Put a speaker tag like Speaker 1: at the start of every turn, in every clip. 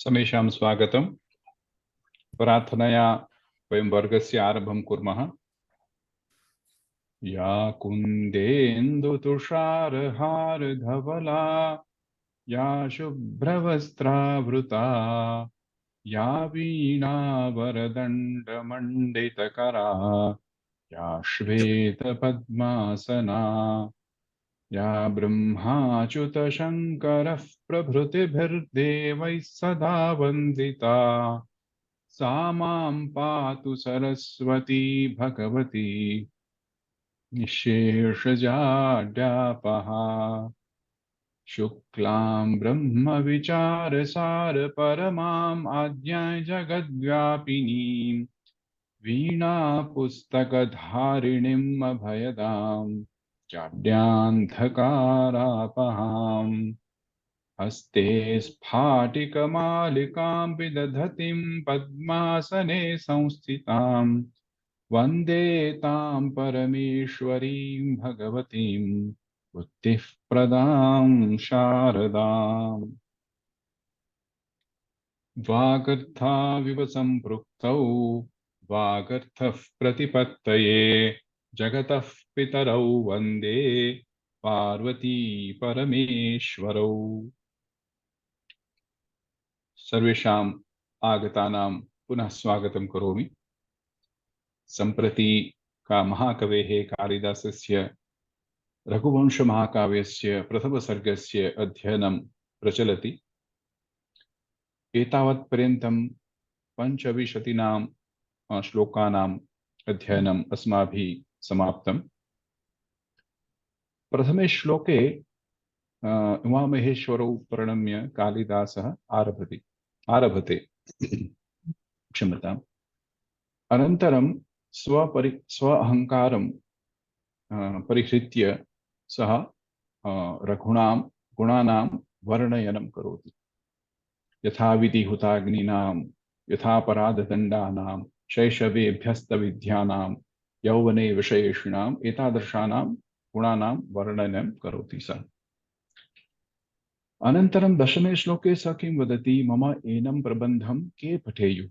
Speaker 1: समेषां स्वागतम्। प्रार्थनया वयं वर्गस्य आरम्भं कुर्मः। या कुन्देन्दुतुषारहारधवला या शुभ्रवस्त्रावृता या वीणावरदण्डमण्डितकरा या श्वेतपद्मासना या ब्रह्माच्युतशङ्करः प्रभृतिभिर्देवैः सदा वन्दिता सा मां पातु सरस्वती भगवती निःशेषजाड्यापहा। शुक्लां ब्रह्मविचारसार परमाम् आज्ञाय जगद्व्यापिनीं वीणापुस्तकधारिणीम् अभयदां जाड्यान्धकारापहाम्। हस्ते स्फाटिकमालिकां विदधतीं पद्मासने संस्थितां वन्दे तां परमेश्वरीं भगवतीं बुद्धिः प्रदां शारदाम्। वागर्थाविव सम्पृक्तौ वागर्थः प्रतिपत्तये जगतः पितरौ वन्दे पार्वती परमेश्वरौ। सर्वेषाम् आगतानां पुनः स्वागतं करोमि। सम्प्रति महाकवेः कालिदासस्य रघुवंशमहाकाव्यस्य प्रथमसर्गस्य अध्ययनं प्रचलति। एतावत्पर्यन्तं पञ्चविंशतीनां श्लोकानाम् अध्ययनम् अस्माभिः समाप्तम्। प्रथमे श्लोके उमामहेश्वरौ प्रणम्य कालिदासः आरभते क्षम्यताम्। अनन्तरं स्व अहङ्कारं परिहृत्य सः रघूणां गुणानां वर्णयनं करोति। यथा विधिहुताग्नीनां यथा पराधदण्डानां शैशवेभ्यस्तविद्यानां यौवने विषयेषूणाम् एतादृशानां गुणानां वर्णनं करोति सः। अनन्तरं दशमे श्लोके सः किं वदति? मम एनं प्रबन्धं के पठेयुः?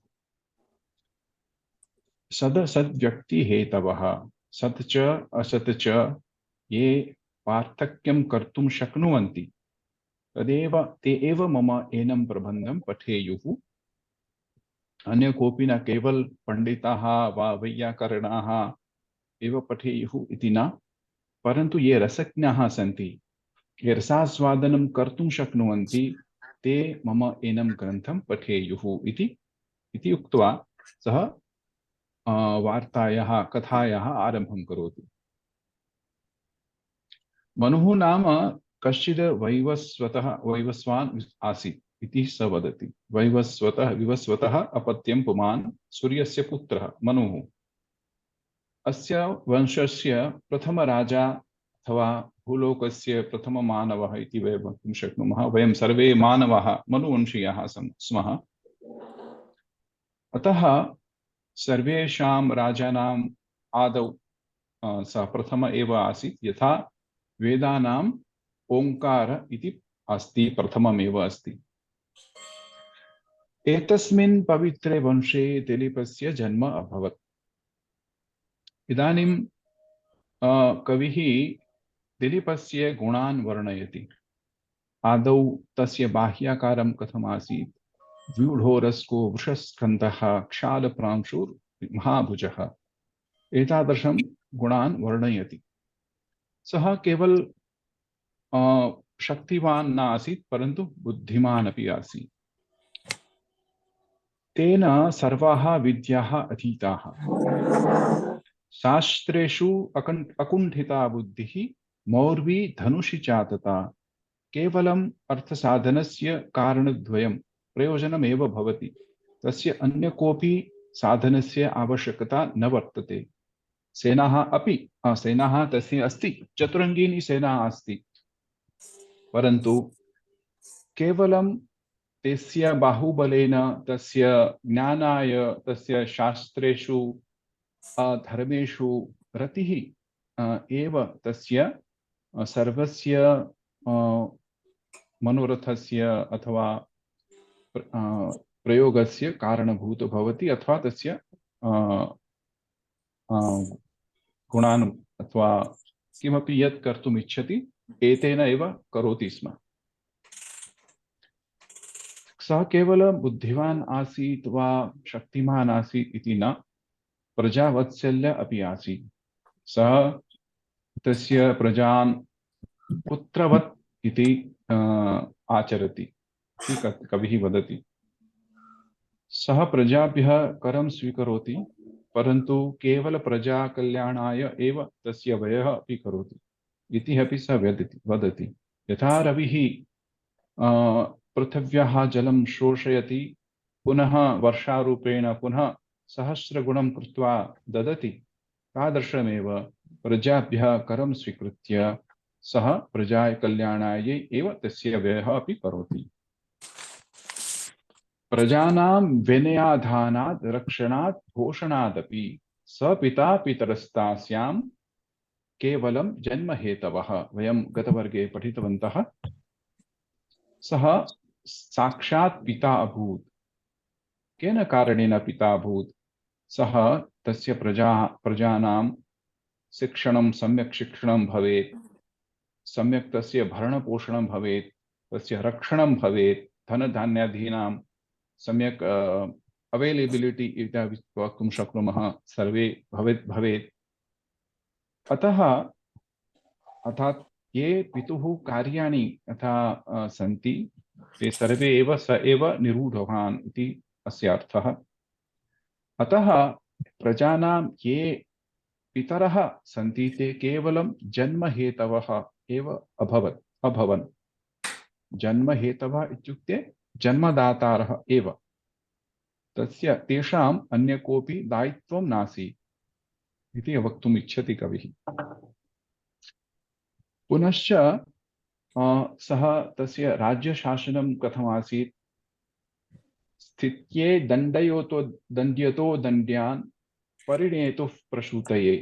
Speaker 1: सदसद्व्यक्तिहेतवः सत् च असत् च ये पार्थक्यं कर्तुं शक्नुवन्ति तदेव ते एव मम एनं प्रबन्धं पठेयुः। अन्य कोऽपि न, केवल पंडिताः वा वैयाकरणाः एव पठेयुः इति न, परन्तु ये रसज्ञाः सन्ति, ये रसास्वादनं कर्तुं शक्नुवन्ति, ते मम एनं ग्रन्थं पठेयुः इति उक्त्वा सः वार्तायाः कथायाः आरम्भं करोति। मनुः नाम कश्चिद् वैवस्वान् आसीत् इति स वदति। विवस्वतः अपत्यं पुमान् सूर्यस्य पुत्रः मनुः। अस्य वंशस्य प्रथमराजा अथवा भूलोकस्य प्रथममानवः इति वयं वक्तुं शक्नुमः। वयं सर्वे मानवाः मनुवंशीयाः स्मः। अतः सर्वेषां राजानाम् आदौ सः प्रथम एव आसीत्। यथा वेदानाम् ओंकार इति अस्ति, प्रथममेव अस्ति। एतस्मिन् पवित्रे वंशे दिलीपस्य जन्म अभवत्। इदानीं कविः दिलीपस्य गुणान् वर्णयति। आदौ तस्य बाह्याकारं कथम् आसीत्? व्यूढोरस्को वृषस्कन्धः क्षालप्रांशुर्महाभुजः, एतादृशं गुणान् वर्णयति। सः केवल शक्तिवान् न आसीत्, परन्तु बुद्धिमान् अपि आसीत्। तेन सर्वाः विद्याः अधीताः। शास्त्रेषु अकुण्ठिता बुद्धिः मौर्वी धनुषि चातता। केवलम् अर्थसाधनस्य कारणद्वयं प्रयोजनमेव भवति, तस्य अन्य कोऽपि साधनस्य आवश्यकता न वर्तते। सेनाः तस्य अस्ति, चतुरङ्गिनी सेना अस्ति, परन्तु केवलं तस्य बाहुबलेन, तस्य ज्ञानाय, तस्य शास्त्रेषु धर्मेषु रतिः एव तस्य सर्वस्य मनोरथस्य अथवा प्रयोगस्य कारणभूतो भवति अथवा तस्य गुणान् अथवा किमपि यत् कर्तुम् इच्छति एतेन एव करोति स्म। सः केवलं बुद्धिवान् आसीत् वा शक्तिमान् आसीत् इति न, प्रजावत्सल्य अपि आसीत्। सः तस्य प्रजान् पुत्रवत् इति आचरति इति कविः वदति। सः प्रजाभ्यः करं स्वीकरोति, परन्तु केवल प्रजा कल्याणाय एव तस्य व्ययः अपि करोति इति अपि सः वदति। यथा रविः पृथिव्याः जलं शोषयति, पुनः वर्षारूपेण पुनः सहस्रगुणं कृत्वा ददति, तादृशमेव प्रजाभ्यः करं स्वीकृत्य सः प्रजा कल्याणाय एव तस्य व्ययः अपि करोति। प्रजानां विनयाधानात् रक्षणात् पोषणादपि स पिता पितरस्तास्यां केवलं जन्महेतवः। वयं गतवर्गे पठितवन्तः। सः साक्षात् पिता अभूत्। केन कारणेन पिता अभूत्? सः तस्य प्रजानां शिक्षणं, सम्यक् शिक्षणं भवेत्, सम्यक् तस्य भरणपोषणं भवेत्, तस्य रक्षणं भवेत्, धनधान्यादीनां सम्यक् अवेलेबिलिटी इति वक्तुं शक्नुमः, सर्वे भवेत्। अर्थात् ये पितुः कार्याणि यथा सन्ति ते सर्वे एव स एव निरूढवान् इति अस्य अर्थः। अतः प्रजानां ये पितरः सन्ति ते केवलं जन्महेतवः एव अभवन्। जन्महेतवः इत्युक्ते जन्मदातारः एव। तेषाम् अन्य कोऽपि दायित्वं नासीत् इति वक्तुम् इच्छति कविः। पुनश्च सः तस्य राज्यशासनं कथमासीत्? स्थित्ये दण्ड्यतो दण्ड्यान् परिणेतुः प्रसूतये।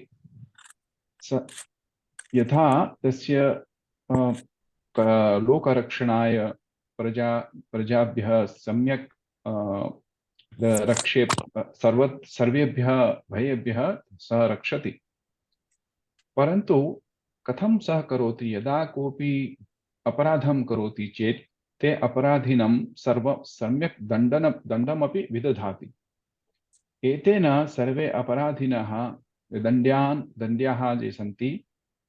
Speaker 1: यथा तस्य लोकरक्षणाय प्रजाभ्यः सम्यक् सर्वेभ्यः भयेभ्यः सः रक्षति, परन्तु कथं सः करोति? यदा कोऽपि अपराधं करोति चेत् ते अपराधिनं सम्यक् दण्डमपि विदधाति। एतेन सर्वे अपराधिनः दण्ड्याः ये सन्ति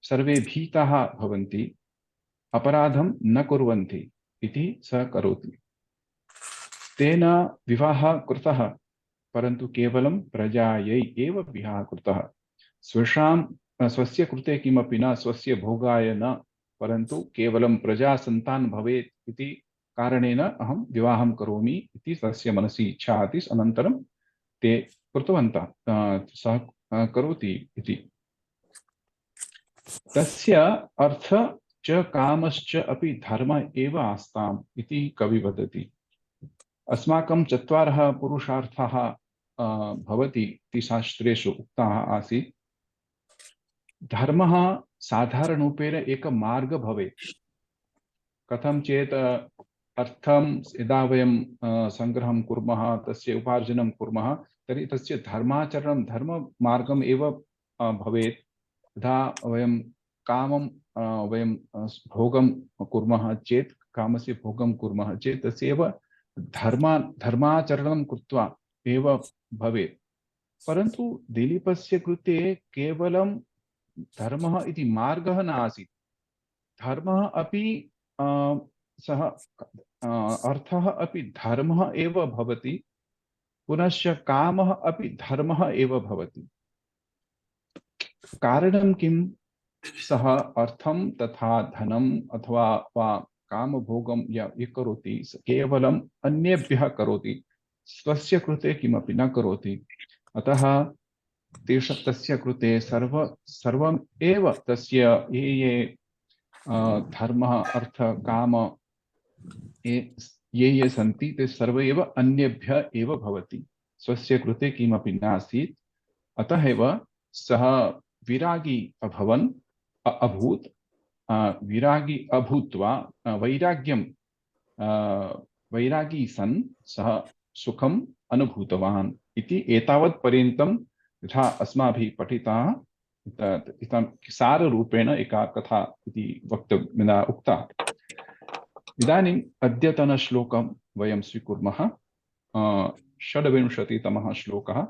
Speaker 1: सर्वे भीताः भवन्ति, अपराधं न कुर्वन्ति इति सः करोति। तेन विवाहः कृतः, परन्तु केवलं प्रजायै एव विवाहः कृतः। स्वस्य कृते किमपि न, स्वस्य भोगाय न, परन्तु केवलं प्रजासन्तान् भवेत् इति कारणेन अहं विवाहं करोमि इति तस्य मनसि इच्छा आसीत्। अनन्तरं ते कृतवन्तः, सः करोति इति। तस्य अर्थ च कामश्च अपि धर्म एव आस्ताम् इति कवि वदति। अस्माकं चत्वारः पुरुषार्थाः भवति इति शास्त्रेषु उक्ताः आसीत्। धर्मः साधारणरूपेण एक मार्ग भवेत्। कथं चेत् अर्थं यदा वयं सङ्ग्रहं कुर्मः, तस्य उपार्जनं कुर्मः, तर्हि तस्य धर्माचरणं धर्ममार्गम् एव भवेत्। यदा वयं कामं वयं भोगं कुर्मः चेत्, कामस्य भोगं कुर्मः चेत् तस्य एव धर्माचरणं कृत्वा एव भवेत्। परन्तु दिलीपस्य कृते केवलं धर्मः इति मार्गः न आसीत्, धर्मः अपि सः अर्थः अपि धर्मः एव भवति, पुनश्च कामः अपि धर्मः एव भवति। कारणं किं? सः अर्थं तथा धनम् अथवा वा कामभोगं ये करोति केवलम् अन्येभ्यः करोति, स्वस्य कृते किमपि न करोति। अतः तस्य कृते सर्वम् एव तस्य ये धर्मः अर्थ काम ये सन्ति ते सर्वे एव अन्येभ्यः एव भवति, स्वस्य कृते किमपि नासीत्। अतः एव सः विरागी अभूत्। विरागी अभूत्वा वैराग्यं वैरागी सन् सः सुखम् अनुभूतवान् इति एतावत् पर्यन्तं यथा अस्माभिः पठिताः इदं साररूपेण एका कथा इति वक्तव्य उक्ता। इदानीम् अद्यतनश्लोकं वयं स्वीकुर्मः। 26तमः श्लोकः।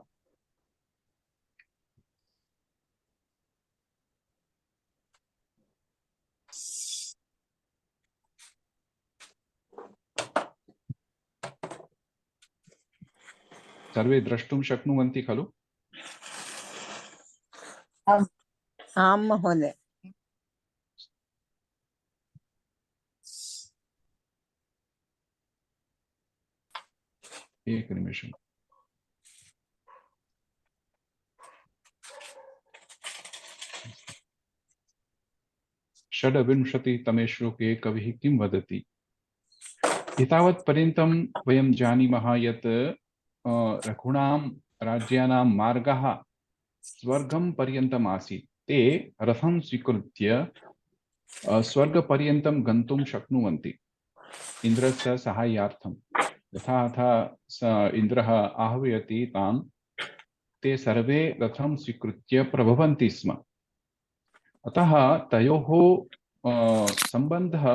Speaker 1: सर्वे द्रष्टुं शक्नुवन्ति खलु?
Speaker 2: आं महोदय।
Speaker 1: एकनिमिषम्। षड्विंशतितमे श्लोके कविः किं वदति? एतावत् पर्यन्तं वयं जानीमः यत् रघूणां राज्यानां मार्गः स्वर्गं पर्यन्तम् आसीत्। ते रथं स्वीकृत्य स्वर्गपर्यन्तं गन्तुं शक्नुवन्ति इन्द्रस्य साहाय्यार्थं। यथा यथा इन्द्रः आह्वयति तान्, ते सर्वे रथं स्वीकृत्य प्रभवन्ति स्म। अतः तयोः सम्बन्धः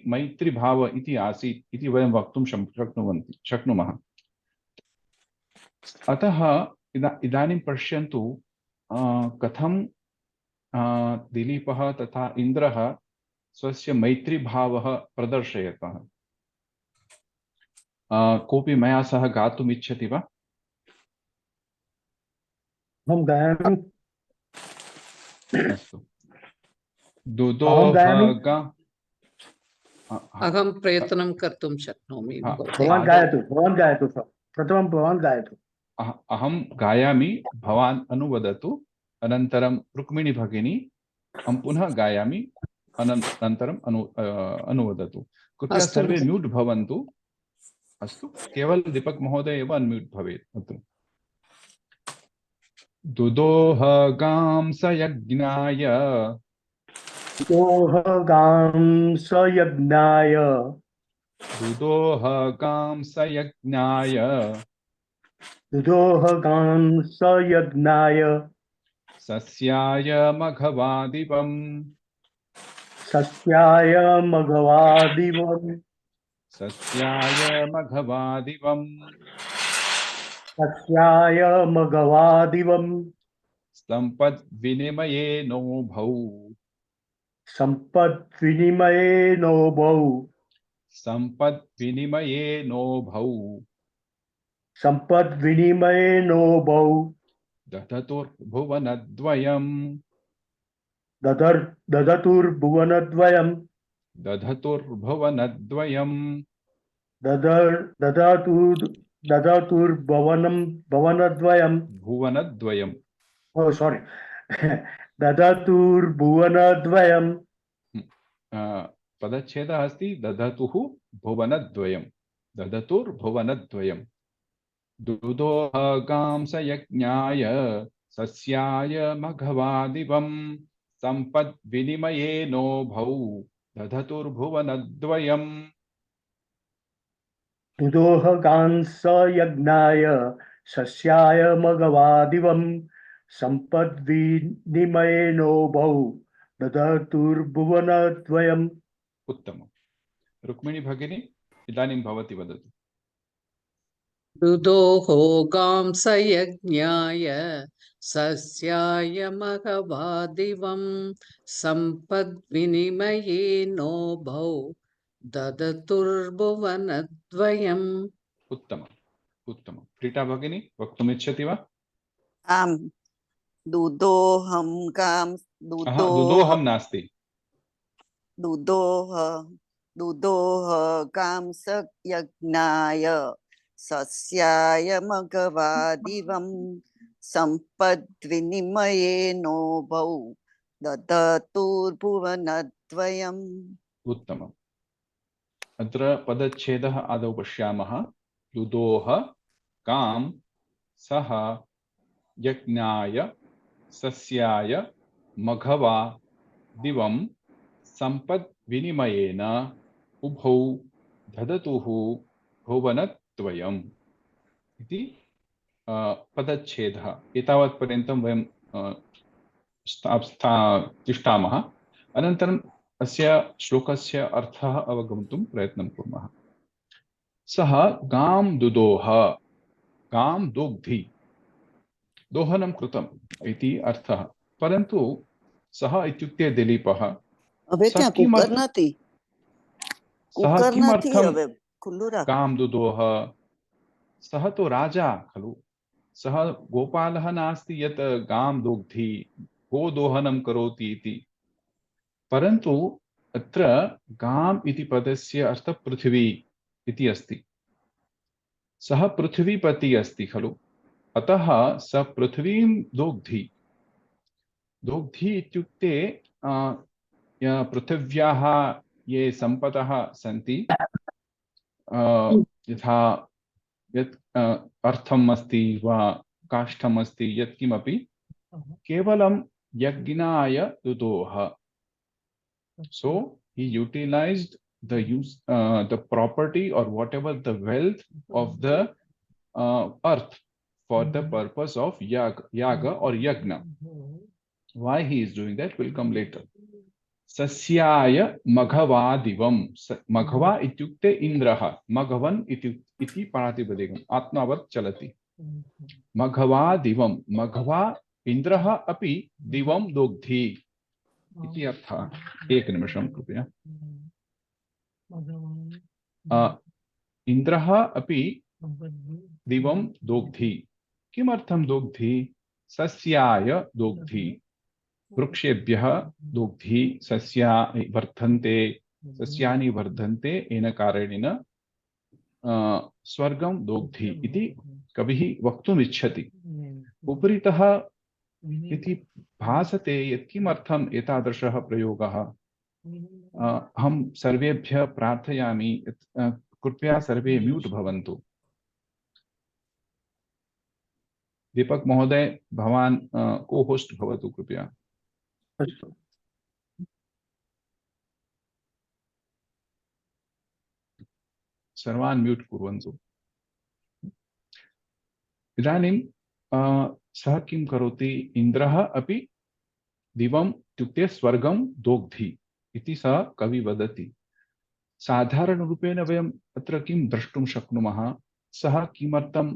Speaker 1: मैत्रीभाव इति आसीत् इति वयं वक्तुं शक्नुमः। अतः इदानीं पश्यन्तु कथं दिलीपः तथा इन्द्रः स्वस्य मैत्रीभावः प्रदर्शयतः। कोऽपि मया सह गातुम् इच्छति वा?
Speaker 3: अहं गायामि।
Speaker 1: अस्तु। दुदोहगा
Speaker 4: अहं प्रयत्नं कर्तुं शक्नोमि।
Speaker 3: भवान् गायतु, भवान् गायतु। प्रथमं भवान् गायतु।
Speaker 1: अहं गायामि, भवान् अनुवदतु। अनन्तरं रुक्मिणी भगिनी अहं पुनः गायामि, अनन्तरं अनुवदतु। कृपया सर्वे म्यूट् भवन्तु। अस्तु, केवल दीपक महोदय एव अन्म्यूट् भवेत्। अस्तु। दुदोहगां सयज्ञाय
Speaker 3: दुदोहगां सयज्ञाय
Speaker 1: दुदोहगां सयज्ञाय
Speaker 3: दुदोहगां सयज्ञाय
Speaker 1: सस्याय मघवादिपम्
Speaker 3: सस्याय मघवादिवम्
Speaker 1: सस्याय मघवादिपम्
Speaker 3: सस्याय मघवादिवम्
Speaker 1: सम्पद्विनिमयेनोभौ
Speaker 3: सम्पद्विनिमयेनोभौ
Speaker 1: सम्पद्विनिमयेनोभौ
Speaker 3: सम्पद्विनिमयेनोभौ
Speaker 1: दधतुर्भुवनद्वयम्
Speaker 3: दधतुर्भुवनद्वयम्
Speaker 1: दधतुर्भुवनद्वयम्
Speaker 3: दधतुर्भुवनद्वयम्
Speaker 1: भुवनद्वयम्।
Speaker 3: Oh, sorry. दधतुर्भुवनद्वयम्।
Speaker 1: पदच्छेदः अस्ति दधतुः भुवनद्वयम्। दधतुर्भुवनद्वयम्। दुदोहगां सयज्ञाय सस्याय मघवादिवम् सम्पद्विनिमयेनोभौ दधतुर्भुवनद्वयम्।
Speaker 3: दुदोहगां सयज्ञाय सस्याय मघवादिवम् सम्पद्विनिमयेनोभौ दधतुर्भुवनद्वयम्।
Speaker 1: उत्तमम्। रुक्मिणी भगिनी इदानीं भवती वदतु।
Speaker 4: दुदोहगां सयज्ञाय सस्याय मघवादिवं सम्पद्विनिमयेनोभौ ददतुर्भुवनद्वयम्।
Speaker 1: उत्तमम् उत्तमम्। प्रीता भगिनी वक्तुमिच्छति वा?
Speaker 2: आं दुदोहं गां
Speaker 1: दुदोहं नास्ति।
Speaker 2: दुदोहगां सयज्ञाय सस्याय मघवादिवं सम्पद्विनिमयेनोभौ दधतुर्भुवनद्वयम्।
Speaker 1: उत्तमम्। अत्र पदच्छेदः आदौ पश्यामः। दुदोह गां सः यज्ञाय सस्याय मघवा दिवं सम्पद्विनिमयेन उभौ ददतुः भुवनद्वयम् इति पदच्छेदः। एतावत्पर्यन्तं वयं तिष्ठामः। अनन्तरम् अस्य श्लोकस्य अर्थः अवगन्तुं प्रयत्नं कुर्मः। सः गां दुदोह, गां दोग्धि, दोहनं कृतम् इति अर्थः। परन्तु सः इत्युक्ते दिलीपः,
Speaker 2: હવે
Speaker 1: सः
Speaker 2: ત્યાં કુકર
Speaker 1: किमर्थं
Speaker 2: નથી, કુકર નથી હવે ખુલ્લું રાખ.
Speaker 1: गां दुदोह, सः तु राजा खलु, सः गोपालः नास्ति यत् गां दोग्धि, गोदोहनं करोति इति। परन्तु अत्र गाम् इति पदस्य अर्थः पृथिवी इति अस्ति। सः पृथ्वीपति अस्ति खलु, अतः सः पृथ्वीं दोग्धि। दोग्धि इत्युक्ते पृथिव्याः ये सम्पदः सन्ति, यथा यत् अर्थम् अस्ति वा काष्ठम् अस्ति, यत्किमपि केवलं यज्ञाय दुदोह। So he utilized the property or whatever the wealth of the earth for the purpose of yaga or yagna. Why he is doing that will come later. Sasyaya maghvadivam. Maghva ityukte indraha. Maghvan iti paratipadikam. Atmavat chalati. Maghvadivam. Maghva indraha api divam dogdhi. इति अर्थः। एक निमिषं कृपया। इन्द्रः अपि दिवं दोग्धि। किमर्थं दोग्धि? सस्याय दोग्धि, वृक्षेभ्यः दोग्धि, सस्यानि वर्धन्ते येन कारणेन स्वर्गं दोग्धि इति कविः वक्तुम् इच्छति। उपरितः इति भासते यत् किमर्थम् एतादृशः प्रयोगः। अहं सर्वेभ्यः प्रार्थयामि यत् कृपया सर्वे म्यूट् भवन्तु। दीपक महोदय, भवान् को होस्ट भवतु कृपया।
Speaker 3: अस्तु।
Speaker 1: सर्वान् म्यूट् कुर्वन्तु। इदानीं सः किं करोति? इन्द्रः अपि दिवम् इत्युक्ते स्वर्गं दोग्धि इति सः कवि वदति। साधारणरूपेण वयम् अत्र किं द्रष्टुं शक्नुमः? सः किमर्थं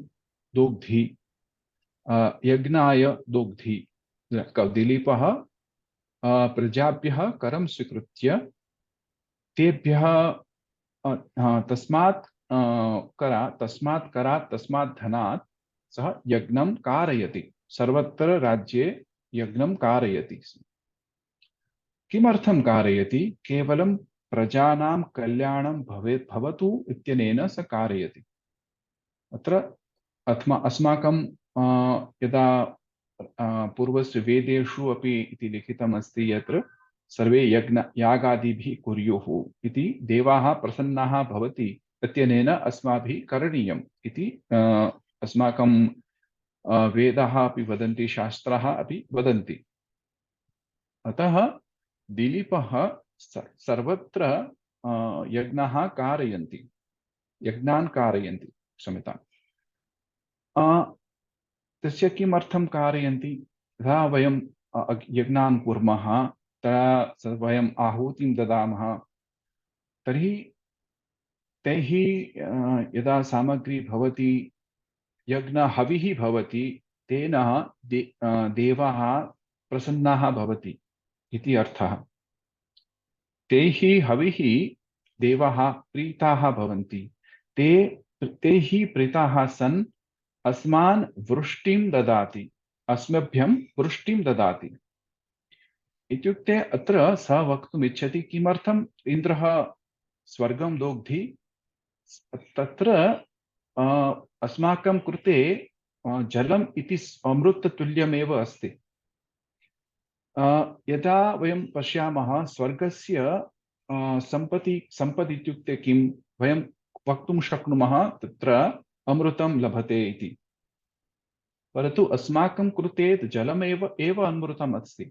Speaker 1: दोग्धि, यज्ञाय दोग्धि। दिलीपः प्रजाभ्यः करं स्वीकृत्य तेभ्यः तस्मात् धनात् सः यज्ञं कारयति। सर्वत्र राज्ये यज्ञं कारयति। किमर्थं कारयति? केवलं प्रजानां कल्याणं भवतु इत्यनेन स कारयति। अत्र अस्माकं यदा पूर्वस्य वेदेषु अपि इति लिखितमस्ति यत्र सर्वे यागादिभिः कुर्युः इति, देवाः प्रसन्नाः भवति इत्यनेन अस्माभिः करणीयम् इति अस्माकं वेदाः अपि वदन्ति, शास्त्राः अपि वदन्ति। अतः दिलीपः सर्वत्र यज्ञान् कारयन्ति, क्षम्यताम्। तस्य किमर्थं कारयन्ति? यदा वयं यज्ञान् कुर्मः, तदा वयम् आहुतिं ददामः, तर्हि तैः यदा सामग्री भवति, यज्ञहविः भवति, तेन देवाः प्रसन्नाः भवति इति अर्थः। तैः हविः देवाः प्रीताः भवन्ति। तैः प्रीताः सन् अस्मान् वृष्टिं ददाति, अस्मभ्यं वृष्टिं ददाति। इत्युक्ते अत्र सः वक्तुम् इच्छति किमर्थम् इन्द्रः स्वर्गं दोग्धि? तत्र अस्माकं कृते जलम् इति अमृततुल्यमेव अस्ति। यदा वयं पश्यामः स्वर्गस्य सम्पदि इत्युक्ते किं? वयं वक्तुं शक्नुमः तत्र अमृतं लभते इति। परन्तु अस्माकं कृते जलमेव अमृतम् अस्ति।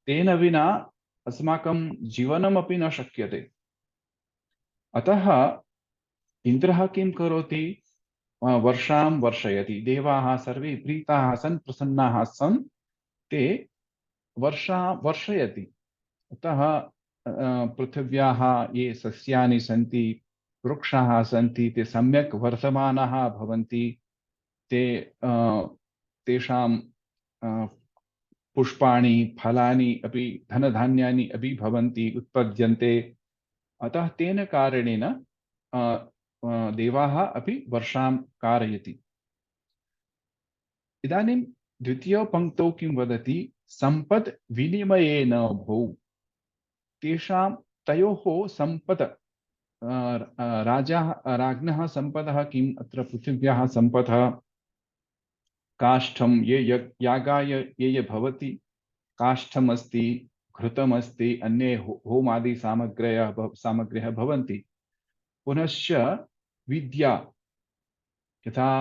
Speaker 1: तेन विना अस्माकं जीवनमपि न शक्यते। अतः इन्द्रः किं करोति? वर्षां वर्षयति। देवाः सर्वे प्रीताः सन् प्रसन्नाः सन् ते वर्षा वर्षयति। अतः पृथिव्याः ये सस्यानि सन्ति, वृक्षाः सन्ति, ते सम्यक् वर्धमानाः भवन्ति। ते तेषां पुष्पाणि फलानि अपि धनधान्यानि अपि भवन्ति, उत्पद्यन्ते। अतः तेन कारणेन देवाः अपि वर्षां कारयति। इदानीं द्वितीयपङ्क्तौ किं वदति? सम्पद् विनिमयेन भौ। तेषां तयोः सम्पत् राज्ञः सम्पदः किम्? अत्र पृथिव्याः सम्पदः काष्ठं ये यागाय ये भवति, काष्ठम् अस्ति, घृतम् अस्ति, अन्ये होमादि सामग्र्यः भवन्ति। पुनश्च विद्या, यथा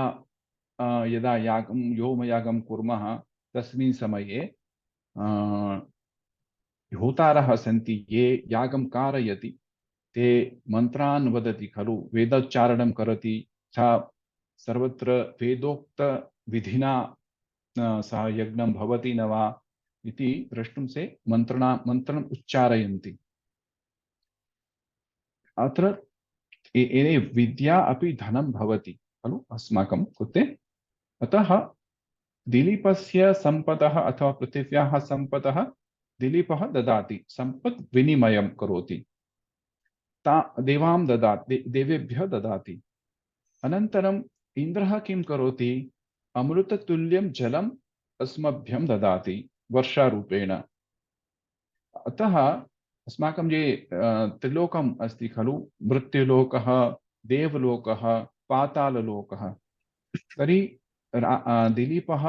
Speaker 1: यदा होमयागं कुर्मः तस्मिन् समये होतारः सन्ति, ये यागं कारयति, ते मन्त्रान् वदति खलु, वेदोच्चारणं करोति। सर्वत्र वेदोक्त विधिना सह यज्ञं भवति न वा इति द्रष्टुं से मन्त्रम् उच्चारयन्ति। अत्र विद्या अपि धनं भवति खलु अस्माकं कृते। अतः दिलीपस्य सम्पदः अथवा पृथिव्याः सम्पदः दिलीपः ददाति, सम्पत् विनिमयं करोति, देवेभ्यः ददाति। अनन्तरम् इन्द्रः किं करोति? अमृततुल्यं जलम् अस्मभ्यं ददाति वर्षारूपेण। अतः अस्माकं ये त्रिलोकम् अस्ति खलु, मृत्युलोकः, देवलोकः, पाताललोकः, तर्हि दिलीपः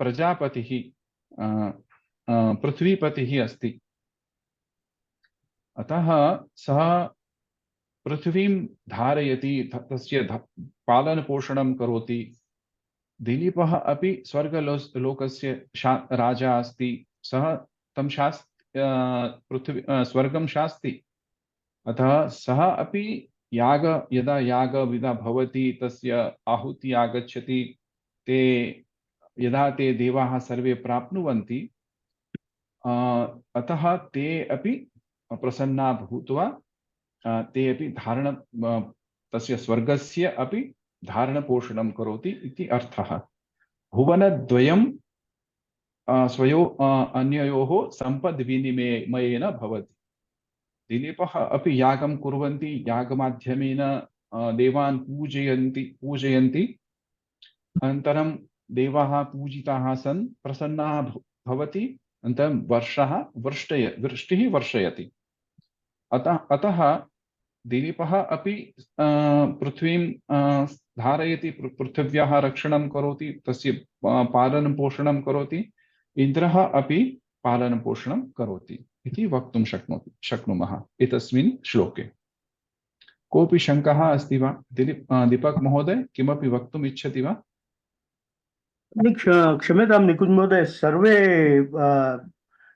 Speaker 1: प्रजापतिः, पृथ्वीपतिः अस्ति। अतः सः पृथ्वीं धारयति, तस्य पालनपोषणं करोति। दिलीपः अपि स्वर्गलोकस्य राजा अस्ति। सः तं स्वर्गं शास्ति। अतः सः अपि यदा यागविदा भवति, तस्य आहुति आगच्छति, यदा ते देवाः सर्वे प्राप्नुवन्ति, अतः ते अपि प्रसन्ना भूत्वा ते अपि तस्य स्वर्गस्य अपि धारणपोषणं करोति इति अर्थः। भुवनद्वयं अन्ययोः सम्पद्विनिमयेन भवति। दिलीपः अपि यागं कुर्वन्ति, यागमाध्यमेन देवान् पूजयन्ति। अनन्तरं देवाः पूजिताः सन् प्रसन्नाः भवति। अनन्तरं वृष्टिः वर्षयति। अतः दिलीपः अपि पृथ्वीं धारयति, पृथिव्याः रक्षणं करोति, तस्य पालनं पोषणं करोति। इन्द्रः अपि पालनं पोषणं करोति इति वक्तुं शक्नुमः एतस्मिन् श्लोके। कोऽपि शङ्कः अस्ति वा? दीपक महोदय किमपि वक्तुम् इच्छति वा?
Speaker 3: क्षम्यतां निकुञ्ज महोदय,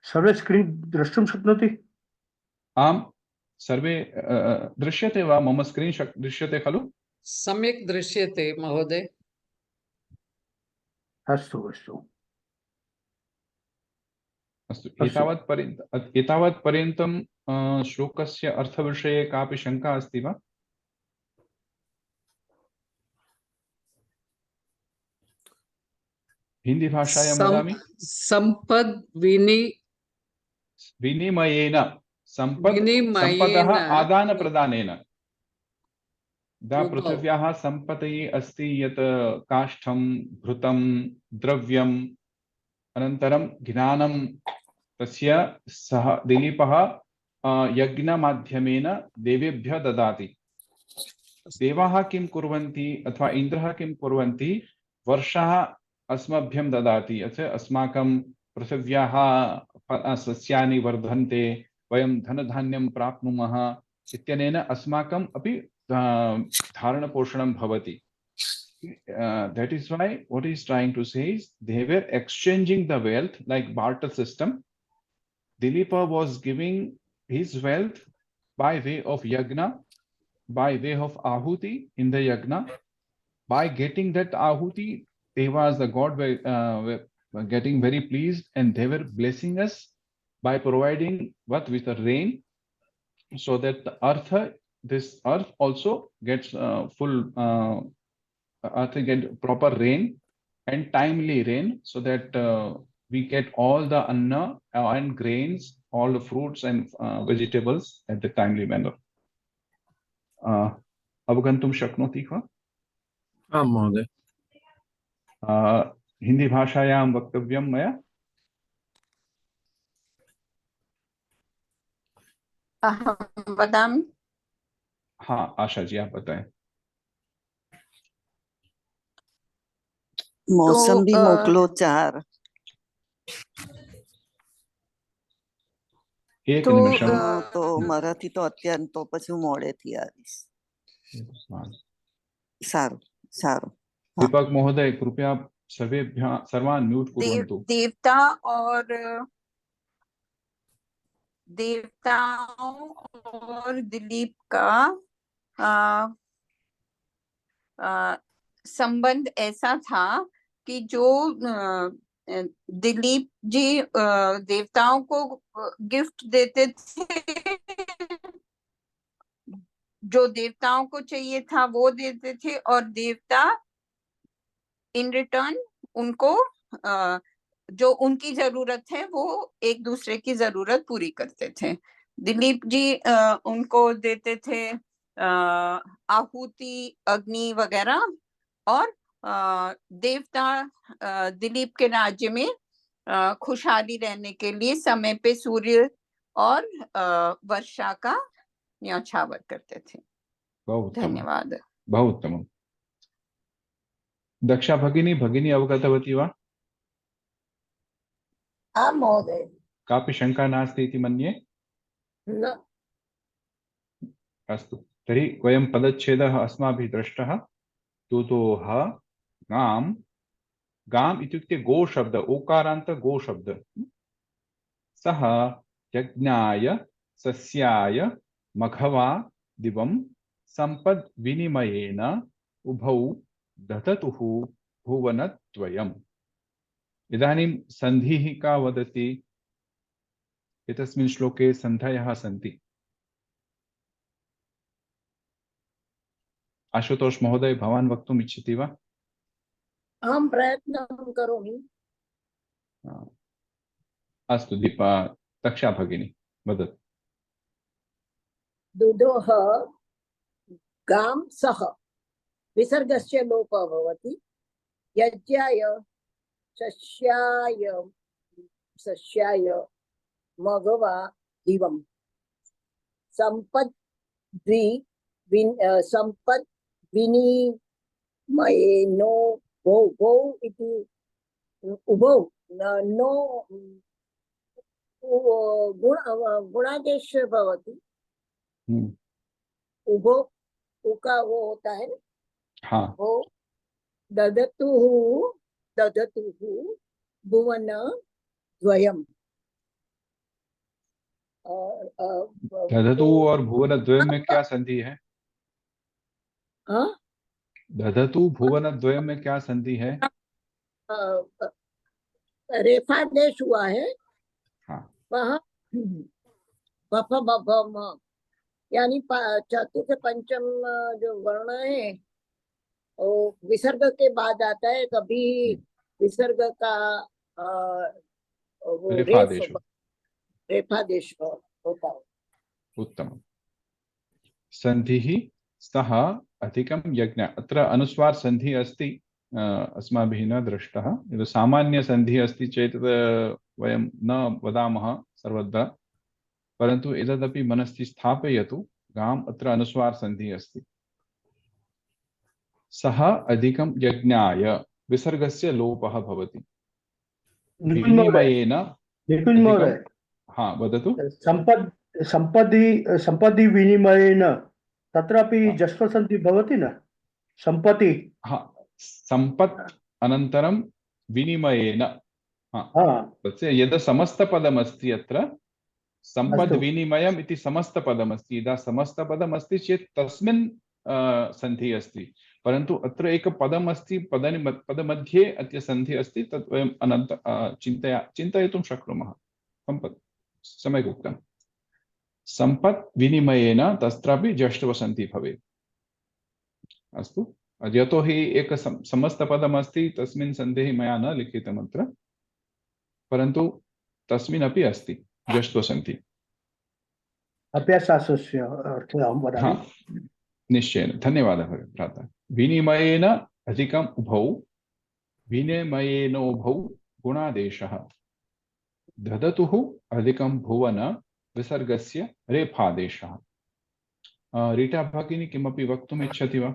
Speaker 3: सर्वे स्क्रीन् द्रष्टुं शक्नोति?
Speaker 1: आम्, सर्वे दृश्यते वा? मम स्क्रीन् दृश्यते खलु?
Speaker 4: सम्यक् दृश्यते महोदय।
Speaker 3: अस्तु अस्तु
Speaker 1: अस्तु, एतावत् पर्यन्तं श्लोकस्य अर्थविषये कापि शङ्का अस्ति वा? हिंदी भाषायां वदामि।
Speaker 4: सम्पद्
Speaker 1: विनिमयेन, सम्पदः आदानप्रदानेन। पृथिव्याः सम्पत्तिः अस्ति यत् काष्ठं, घृतं, द्रव्यम्, अनन्तरं ज्ञानं, तस्य सः दिलीपः यज्ञमाध्यमेन देवेभ्यः ददाति। देवाः किं कुर्वन्ति अथवा इन्द्रः किं कुर्वन्ति? वर्षः अस्मभ्यं ददाति। अस्माकं पृथिव्याः सस्यानि वर्धन्ते, वयं धनधान्यं प्राप्नुमः इत्यनेन अस्माकम् अपि धारणपोषणं भवति। That is why what he is trying to say is they were exchanging the wealth like barter system. Dileepa was giving his wealth by way of yagna, by way of ahuti in the yagna. By getting that ahuti, Devas, the god, were getting very pleased, and they were blessing us by providing what with the rain, so that this earth also gets full earth get proper rain and timely rain, so that we get all the anna and grains, all the fruits and vegetables at the timely manner. अवगन्तुं शक्नोति वा?
Speaker 5: आं महोदय।
Speaker 1: हिंदी भाषायां वक्तव्यं मया?
Speaker 6: अहं वदामि।
Speaker 1: हाँ, आशा जी आप बताएं।
Speaker 2: मोसंबी मोकलो 4।
Speaker 1: एक निमिषं।
Speaker 2: तो मराठी तो અત્યાર તો પછી હું મોડેથી આવીશ। સારું સારું।
Speaker 1: दीपक महोदय कृपया सर्वान् म्यूट कुर्वन्तु।
Speaker 6: देवताओं और दिलीप का संबंध ऐसा था कि जो दिलीप जी देवताओं को गिफ्ट देते थे, जो देवताओं को चाहिए था वो देते थे, और देवता इन रिटर्न उनको जो उनकी जरूरत है वो एक दूसरे की जरूरत पूरी करते थे। दिलीप जी उनको देते थे आहुति, अग्नि वगैरह, और देवता दिलीप के राज्य में खुशहाली रहने के लिए समय पे सूर्य और वर्षा का न्यौछावर करते थे। धन्यवाद।
Speaker 1: बहु उत्तमम्। दक्षा भगिनी अवगतवती वा?
Speaker 7: आं महोदय।
Speaker 1: कापि शङ्का नास्ति इति मन्ये।
Speaker 7: न।
Speaker 1: अस्तु, तर्हि वयं पदच्छेदः अस्माभिः दृष्टः। तुतोः गाम्, गाम् इत्युक्ते गो शब्द, ओकारान्त गो शब्द। सः यज्ञाय सस्याय मघवा दिवं सम्पद् विनिमयेन उभौ दधतुः भुवनद्वयम्। इदानीं सन्धिः का वदति? एतस्मिन् श्लोके सन्धयः सन्ति। आशुतोष महोदय भवान् वक्तुम् इच्छति वा?
Speaker 7: अहं प्रयत्नं करोमि।
Speaker 1: अस्तु दीपा, दक्षा भगिनी वदतु।
Speaker 7: दुदोः गां सः विसर्गस्य लोपः भवति। यज्ञाय सस्याय मघवा दिवं सम्पद् विनिमयेनो भौ इति उभौ नो गुणादेश भवति। उभौ उका वो होता है ना?
Speaker 1: हाँ।
Speaker 7: वो दधतुः भुवन द्वयम्।
Speaker 1: दधतु और भुवन द्वयम् में क्या संधि है? दधतु भुवन द्वयम् में क्या संधि है?
Speaker 7: रेफादेश हुआ है।
Speaker 1: हाँ।
Speaker 7: वह यानी चतुर्थ पंचम जो वर्ण है वो विसर्ग के बाद आता है। कभी विसर्ग का रेफादेश होता है।
Speaker 1: उत्तम। संधिः सः अधिकं यज्ञ। अत्र अनुस्वार संधि अस्ति, अस्माभिः न दृष्टः। यदि सामान्य संधि अस्ति चेत् वयं न वदामः सर्वदा, परन्तु एतदपि मनसि स्थापयतु। गाम् अत्र अनुस्वार संधि अस्ति। सः अधिकं यज्ञाय विसर्गस्य लोपः भवति। विनिमयेन। हाँ वदतु।
Speaker 3: सम्पदि विनिमयेन तत्रापि जस्वसन्धि भवति न? सम्पत्ति।
Speaker 1: हाँ, सम्पत् अनन्तरं विनिमयेन। हाँ, तस्य यद् समस्तपदमस्ति अत्र सम्पद्
Speaker 3: अस्तु।
Speaker 1: विनिमयम् इति समस्तपदमस्ति। यदा समस्तपदमस्ति चेत् तस्मिन् सन्धिः अस्ति, परन्तु अत्र एक पदमस्ति, पदमध्ये अद्य सन्धिः अस्ति, तत् वयम् चिन्तयितुं शक्नुमः। सम्पत् सम्यक् उक्तम्। सम्पत् विनिमयेन तत्रापि जष्ट्वसन्धिः भवेत्। अस्तु, यतोहि एक समस्तपदमस्ति, तस्मिन् सन्धिः मया न लिखितम् अत्र, परन्तु तस्मिन् अपि अस्ति जष्ट्वसन्धिः।
Speaker 3: अभ्यासशास्त्रस्य अर्थः अहं वदामि।
Speaker 1: हाँ, निश्चयेन, धन्यवादः भ्राता। विनिमयेन अधिकम् उभौ, विनिमयेनोभौ गुणादेशः। ददतुः अधिकं भुवन विसर्गस्य रेफादेशः। रीटा भगिनी किमपि वक्तुम् इच्छति वा?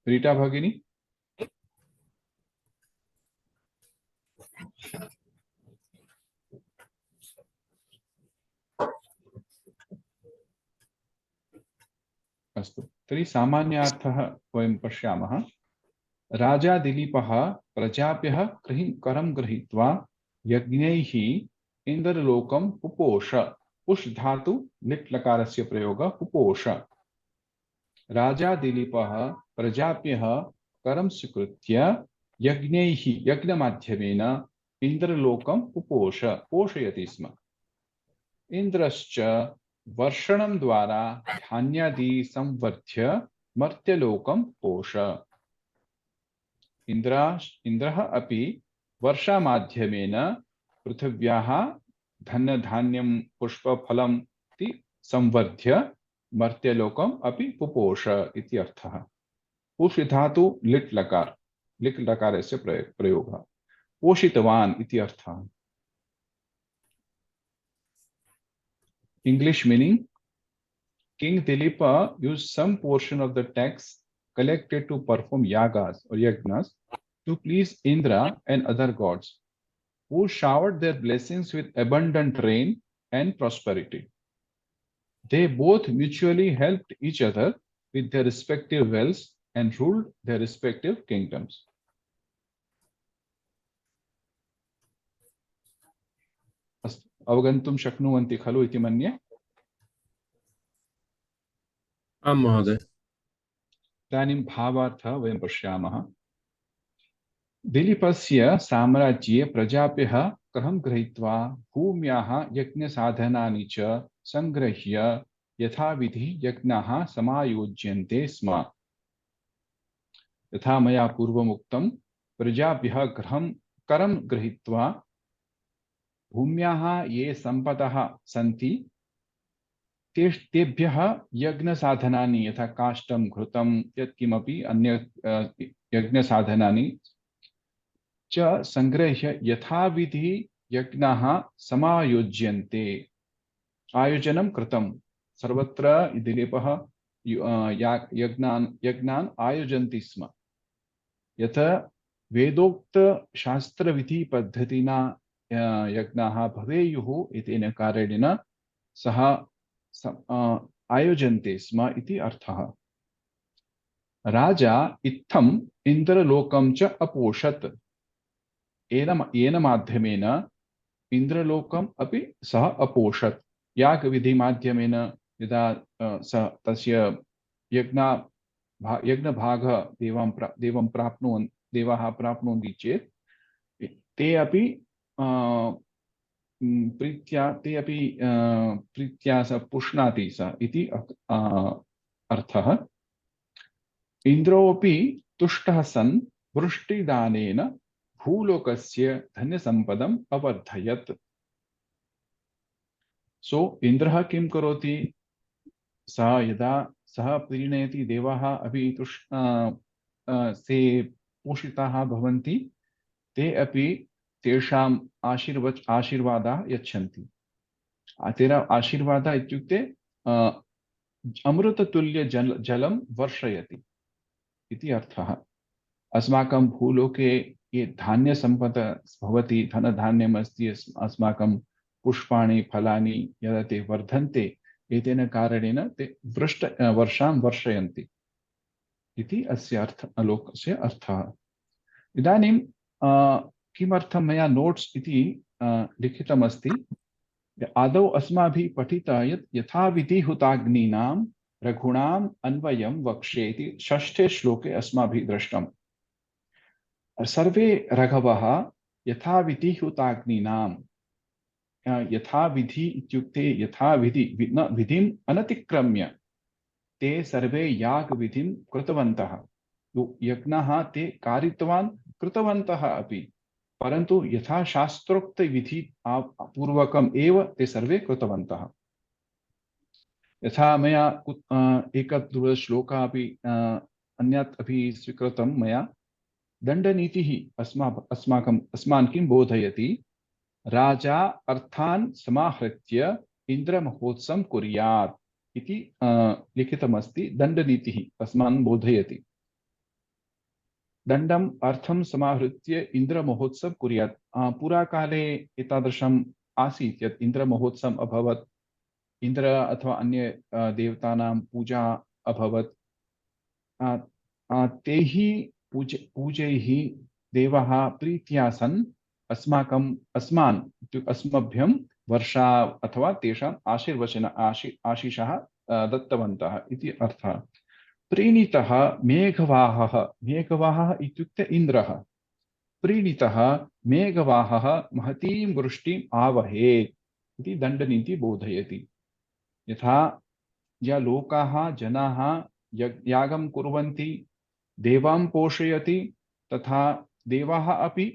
Speaker 1: रीटा भगिनी? अस्तु, तर्हि सामान्यार्थः वयं पश्यामः। राजा दिलीपः प्रजाभ्यः करं गृहीत्वा यज्ञैः इन्द्रलोकं पुपोष। पुष् धातु लिट् लकारस्य प्रयोगः पुपोष। राजा दिलीपः प्रजाभ्यः करं स्वीकृत्य यज्ञैः यज्ञमाध्यमेन इन्द्रलोकं पुपोष, पोषयति स्म। इन्द्रश्च वर्षणं द्वारा धान्यादि संवर्ध्य मर्त्यलोकं पोष। इन्द्रः अपि वर्षामाध्यमेन पृथिव्याः धनधान्यं पुष्पफलम् इति संवर्ध्य मर्त्यलोकम् अपि पुपोष इति अर्थः। पुष् धातु लिट् लकारस्य प्रयोगः। पोषितवान् इति अर्थः। English meaning: King Dilipa used some portion of the tax collected to perform yagas or yagnas to please Indra and other gods, who showered their blessings with abundant rain and prosperity. They both mutually helped each other with their respective wealths and ruled their respective kingdoms. अवगन्तुं शक्नुवन्ति खलु इति मन्ये?
Speaker 5: आं महोदय।
Speaker 1: इदानीं भावार्थः वयं पश्यामः। दिलीपस्य साम्राज्ये प्रजाभ्यः करं गृहीत्वा भूम्याः यज्ञसाधनानि च संगृह्य यथाविधि यज्ञाः समायोज्यन्ते स्म। यथा मया पूर्वमुक्तं, प्रजाभ्यः करं गृहीत्वा भूम्याः ये सम्पदः सन्ति तेभ्यः यज्ञसाधनानि यथा काष्ठं घृतं यत्किमपि अन्य यज्ञसाधनानि च संगृह्य यथाविधि यज्ञाः समायोज्यन्ते। आयोजनं कृतं। सर्वत्र दिलीपः यज्ञान् आयोजन्ति स्म। यथ वेदोक्त शास्त्रविधि पद्धतिना यज्ञाः भवेयुः इत्यनेन कारणेन सः आयोजन्ते स्म इति अर्थः। राजा इत्थम् इन्द्रलोकं च अपोषत्। येन माध्यमेन इन्द्रलोकम् अपि सः अपोषत्। यागविधिमाध्यमेन यदा सः तस्य यज्ञभागः देवाः प्राप्नुवन्ति चेत् ते अपि प्रीत्या स पुष्णाति स इति अर्थः। इन्द्रोऽपि तुष्टः सन् वृष्टिदानेन भूलोकस्य धन्यसम्पदम् अवर्धयत्। सो इन्द्रः किं करोति? सः यदा सः प्रीणयति, देवाः अपि ते पोषिताः भवन्ति, ते अपि तेषाम् आशीर्वादाः यच्छन्ति। तेन आशीर्वादः इत्युक्ते अमृततुल्य जलं वर्षयति इति अर्थः। अस्माकं भूलोके ये धान्यसम्पद भवति, धनधान्यम् अस्ति, अस्माकं पुष्पाणि फलानि यदा ते वर्धन्ते, एतेन कारणेन ते वर्षां वर्षयन्ति इति अस्य लोकस्य अर्थः। इदानीं किमर्थं मया नोट्स् इति लिखितमस्ति। आदौ अस्माभिः पठिता यत् यथाविधि हुताग्नीनां रघूणाम् अन्वयं वक्ष्ये इति 6 श्लोके अस्माभिः दृष्टम्। सर्वे रघवः यथाविधि हुताग्नीनां, यथाविधि इत्युक्ते यथाविधि न विधिम् अनतिक्रम्य ते सर्वे यागविधिं कृतवन्तः। यज्ञः ते कारितवान् कृतवन्तः अपि, परन्तु यथा शास्त्रोक्त विधि पूर्वकम् एव ते सर्वे कृतवन्तः। यथा मया एकः श्लोकः अपि अन्यत् अपि स्वीकृतं मया। दण्डनीतिः अस्मान् किं बोधयति? राजा अर्थान् समाहृत्य इन्द्रमहोत्सवं कुर्यात् इति लिखितमस्ति। दण्डनीतिः अस्मान् बोधयति। दण्डम् अर्थं समाहृत्य इन्द्रमहोत्सवं कुर्यात्। पुराकाले एतादृशम् आसीत् यत् इन्द्रमहोत्सवम् अभवत्, इन्द्र अथवा अन्य देवतानां पूजा अभवत्। तैः पूजैः देवाः प्रीत्या सन् अस्मभ्यं वर्षा अथवा तेषाम् आशीषः दत्तवन्तः इति अर्थः। प्रीणितः मेघवाहः, मेघवाहः इत्युक्ते इन्द्रः, प्रीणितः मेघवाहः महतीं वृष्टिम् आवहेत् इति दण्डनीति बोधयति। यथा या लोकाः जनाः यागं कुर्वन्ति, देवां पोषयति, तथा देवाः अपि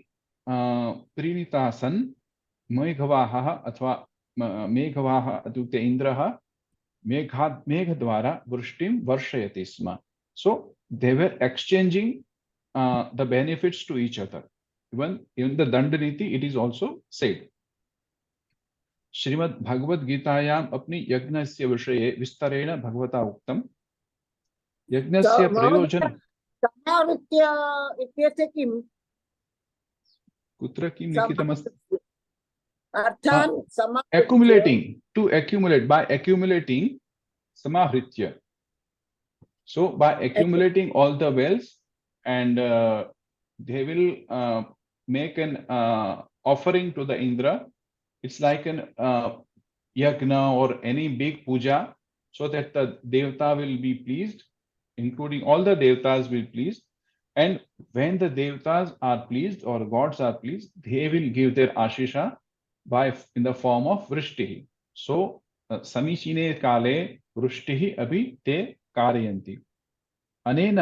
Speaker 1: प्रीणिता सन् मेघवाहः अथवा मेघवाहः इत्युक्ते इन्द्रः मेघद्वारा वृष्टिं वर्षयति स्म। So they were exchanging the benefits to each other. Even in the Dandaniti it is also said. Shrimad Bhagavad गीतायाम् अपनी यज्ञस्य विषये विस्तरेण भगवता उक्तम्। यज्ञस्य प्रयोजनं
Speaker 7: समावृत्य इत्यस्य किं?
Speaker 1: कुत्र किं लिखितमस्ति?
Speaker 7: अर्थान्
Speaker 1: accumulating, to accumulate, by accumulating samahritya. So by accumulating all the wells, and they will make an offering to the Indra. It's like an yagna or any big puja, so that the devata will be pleased, including all the devatas will pleased. And when the devatas are pleased or gods are pleased, they will give their ashisha in the form of vrishtihi. So samishine kale vrishtihi api te कारयन्ति। अनेन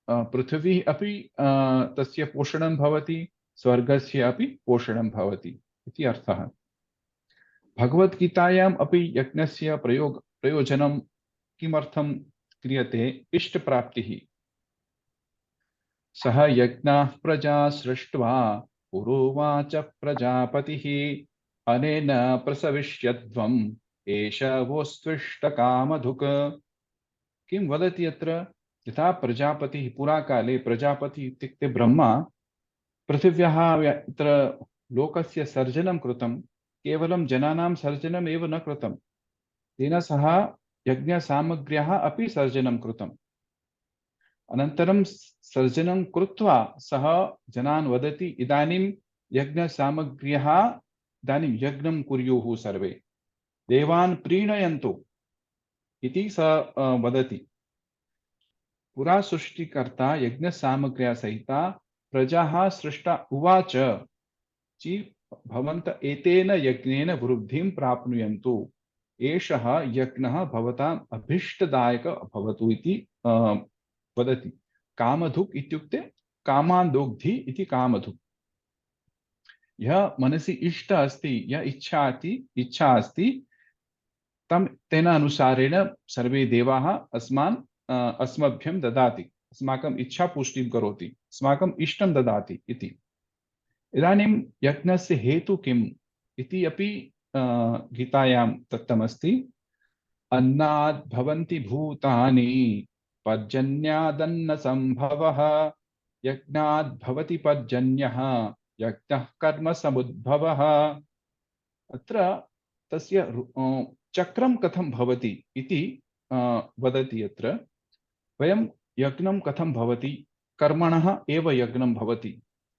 Speaker 1: पृथिवी अपि तस्य पोषणं भवति, स्वर्गस्य अपि पोषणं भवति इति अर्थः। भगवद्गीतायाम् अपि यज्ञस्य प्रयोजनं किमर्थं क्रियते? इष्टप्राप्तिः। सः यज्ञः प्रजा सृष्ट्वा पुरोवाच प्रजापतिः अनेन प्रसविष्यध्वम् एष वोस्त्विष्टकामधुक्। किं वदति अत्र? यथा प्रजापतिः, पुराकाले प्रजापतिः इत्युक्ते ब्रह्मा पृथिव्याः अत्र लोकस्य सर्जनं कृतं, केवलं जनानां सर्जनम् एव न कृतं, तेन सह यज्ञसामग्र्याः अपि सर्जनं कृतम्। अनन्तरं सर्जनं कृत्वा सः जनान् वदति, इदानीं यज्ञसामग्र्याः, इदानीं यज्ञं कुर्युः सर्वे, देवान् प्रीणयन्तु इति स वदति। पुरा सृष्टिकर्ता यज्ञसामग्र्या सहिता प्रजाः सृष्टा उवाच ची भवन्त एतेन यज्ञेन वृद्धिं प्राप्नुयन्तु, एषः यज्ञः भवताम् अभीष्टदायक भवतु इति वदति। कामधुक् इत्युक्ते कामान्दोग्धि इति कामधुक्। यः मनसि इष्ट अस्ति, यः इच्छा अस्ति, तेन अनुसारेण सर्वे देवाः अस्मभ्यं ददाति, अस्माकम् इच्छा पुष्टिं करोति, अस्माकम् इष्टं ददाति इति। इदानीं यज्ञस्य हेतु किम् इति अपि गीतायां दत्तमस्ति। अन्नाद् भवन्ति भूतानि पर्जन्यादन्न सम्भवः, यज्ञाद् भवति पर्जन्यः यज्ञः कर्म समुद्भवः। अत्र तस्य चक्रं कथं भवति इति वदति। अत्र वयं यज्ञं कथं भवति, कर्मणः एव यज्ञं भवति,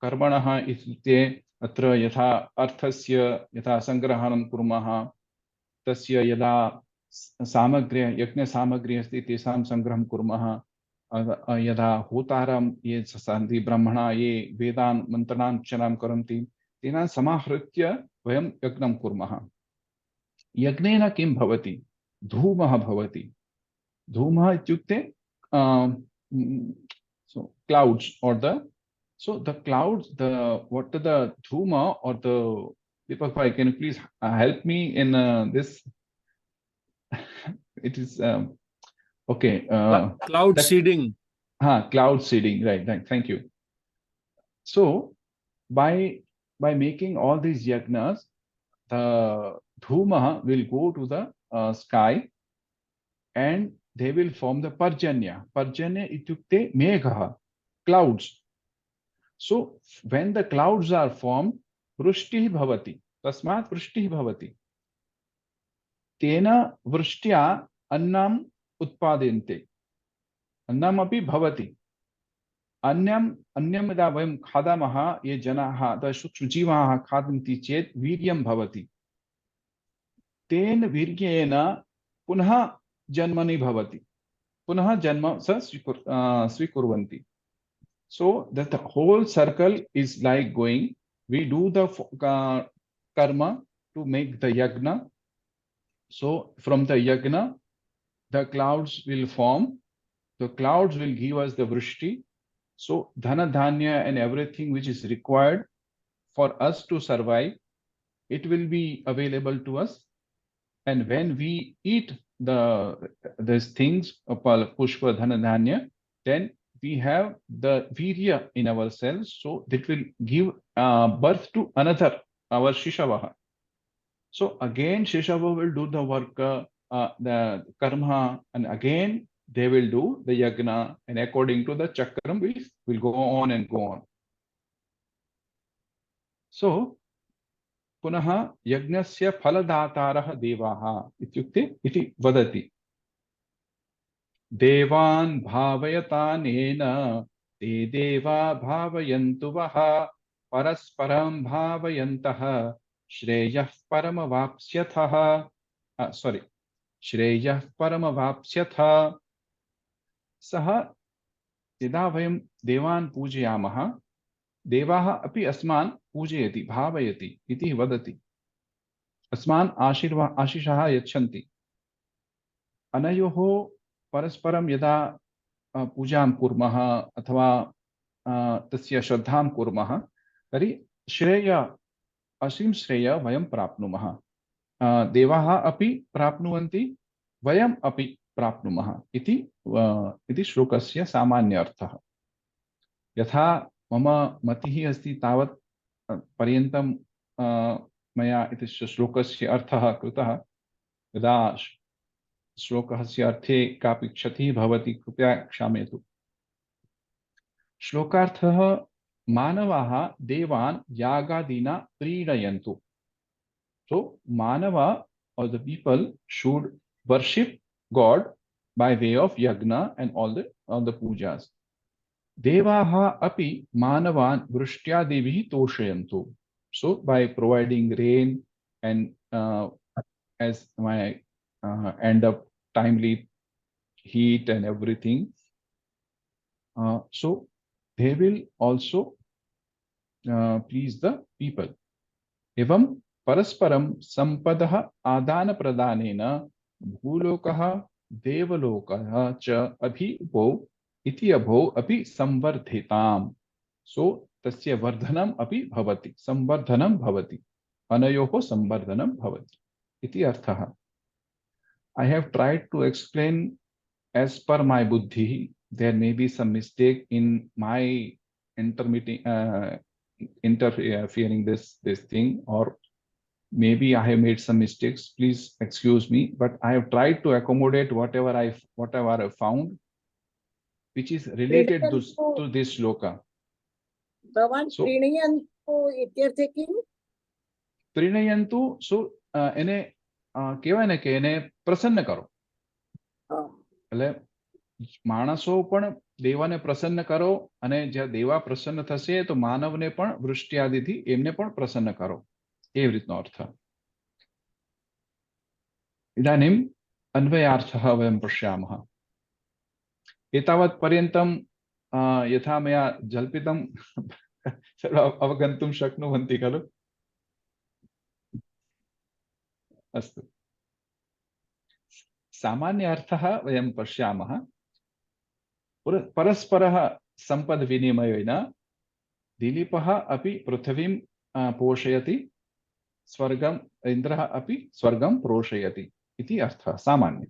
Speaker 1: कर्मणः इत्युक्ते अत्र यथा अर्थस्य यथा सङ्ग्रहणं कुर्मः, तस्य यदा सामग्र्य यज्ञसामग्री अस्ति तेषां सङ्ग्रहं कुर्मः, यदा होतारं ये सन्ति ब्रह्मणा ये वेदान् मन्त्रान् उच्चारणं कुर्वन्ति तेन समाहृत्य वयं यज्ञं कुर्मः। यज्ञेन किं भवति? धूमः भवति। धूमः इत्युक्ते so clouds or the clouds, what the dhuma or the Deepak bhai, can you please help me in this? It is okay.
Speaker 5: Cloud seeding.
Speaker 1: Cloud seeding, right? Thank you. So by making all these yagnas, the dhuma will go to the sky, and they will form the parjanya. Parjanya ityukte megha, clouds. So when the clouds are formed, vrishtihi bhavati. Tasmat vrishtihi bhavati. Tena vrishtya annam utpadente. Annam api bhavati. Anyam yada vayam khadamaha ye janaha the sukshmajivaha khadanti chet viryam bhavati. Ten viryena punha janmani bhavati. Punah janma sa swikurvanti. So that the whole circle is like going. We do the karma to make the yagna. So from the yagna, the clouds will form. The clouds will give us the vrishti. So dhana dhanya and everything which is required for us to survive, it will be available to us. And when we eat these things, pushpa, dhana dhanya, then we have the virya in ourselves, so that will give birth to another, our Shishavaha. So again, Shishava will do the work, the karma, and again they will do the yagna, and according to the chakram, will go on and go on. So, पुनः यज्ञस्य फलदातारः देवाः इत्युक्ते इति वदति। देवान् भावयतानेन ते देवा भावयन्तु वः परस्परं भावयन्तः श्रेयः परमवाप्स्यथः। श्रेयः परमवाप्स्यथ। सः यदा वयं देवान् पूजयामः, देवाः अपि अस्मान् पूजयति, भावयति इति वदति। अस्मान् आशीषः यच्छन्ति। अनयोः परस्परं यदा पूजां कुर्मः अथवा तस्य श्रद्धां कुर्मः, तर्हि असीम श्रेय वयं प्राप्नुमः। देवाः अपि प्राप्नुवन्ति, वयम् अपि प्राप्नुमः इति श्लोकस्य सामान्य अर्थः। यथा मम मतिः अस्ति तावत् पर्यन्तं मया इति श्लोकस्य अर्थः कृतः। यदा श्लोकस्य अर्थे कापि क्षतिः भवति कृपया क्षम्यतु। श्लोकार्थः मानवाः देवान् यागादिना प्रीणयन्तु। So Manava or the people should worship God by way of yagna and all the pujas. Devaha api manavan vrushtya devihi toshayantu. So by providing rain and as my end up timely heat and everything, so they will also please the people. Evam परस्परं संपदः आदान प्रदानेन भूलोकः देवलोकः च अभिभो इति अभो अपि संवर्धिताम्। सो तस्य वर्धनम् अपि भवति, संवर्धनं भवति, अनयोः संवर्धनं भवति इति अर्थः। I have tried to explain as per my buddhi. There may be some mistake in my interfering this thing, or maybe I have made some mistakes. Please excuse me, but I have tried to accommodate whatever I found, which is related to this shloka.
Speaker 7: भवान् प्रीणयन्तु इत्यर्थे किम्?
Speaker 1: प्रीणयन्तु, so એને કહેવાય ને કે એને પ્રસન્ન કરો, એટલે માણસો પણ દેવાને પ્રસન્ન કરો અને જ્યાં દેવા પ્રસન્ન થશે તો માનવને પણ વૃષ્ટિ આદિથી એમને પણ પ્રસન્ન કરો, એવી રીતનો અર્થ. ઇદાનીમ અન્વયાર્થः વયમ પશ્યામः. एतावत् पर्यन्तं यथा मया जल्पितं सर्वे अवगन्तुं शक्नुवन्ति खलु? अस्तु, सामान्य अर्थः वयं पश्यामः. परस्परः सम्पद्विनिमयेन दिलीपः अपि पृथिवीं पोषयति, स्वर्गम् इन्द्रः अपि स्वर्गं पोषयति इति अर्थः सामान्य.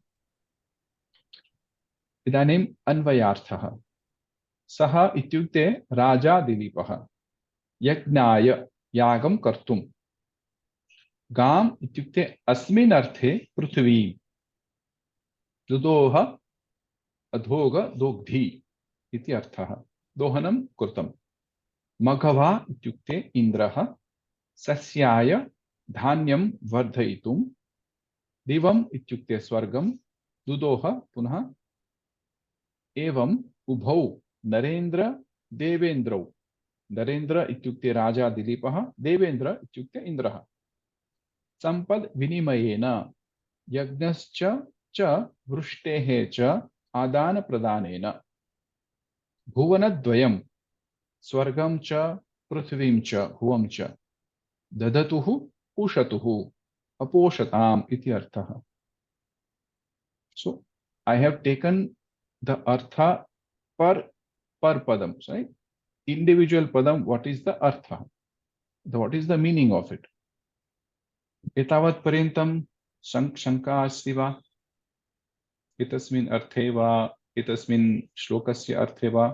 Speaker 1: इदानीम् अन्वयार्थः. सः इत्युक्ते राजा दिलीपः यज्ञाय यागं कर्तुं, गाम् इत्युक्ते अस्मिन् अर्थे पृथ्वी, दुदोह अधोग दोग्धी इति अर्थः, दोहनं कृतं. मघवा इत्युक्ते इन्द्रः सस्याय धान्यं वर्धयितुं, दिवम् इत्युक्ते स्वर्गं, दुदोह पुनः एवं उभौ नरेन्द्र देवेन्द्रौ, नरेन्द्र इत्युक्ते राजा दिलीपः, देवेन्द्र इत्युक्ते इन्द्रः, सम्पद् विनिमयेन यज्ञश्च च वृष्टेः च आदान प्रदानेन भुवनद्वयं स्वर्गं च पृथ्वीं च भुवं च ददतुः पुषतुः अपोषताम् इति अर्थः. So I have taken the artha per padam, right? Individual padam, what is the artha? What is the meaning of it? एतावत् पर्यन्तं शङ्का अस्ति वा? एतस्मिन् अर्थे वा एतस्मिन् श्लोकस्य अर्थे वा?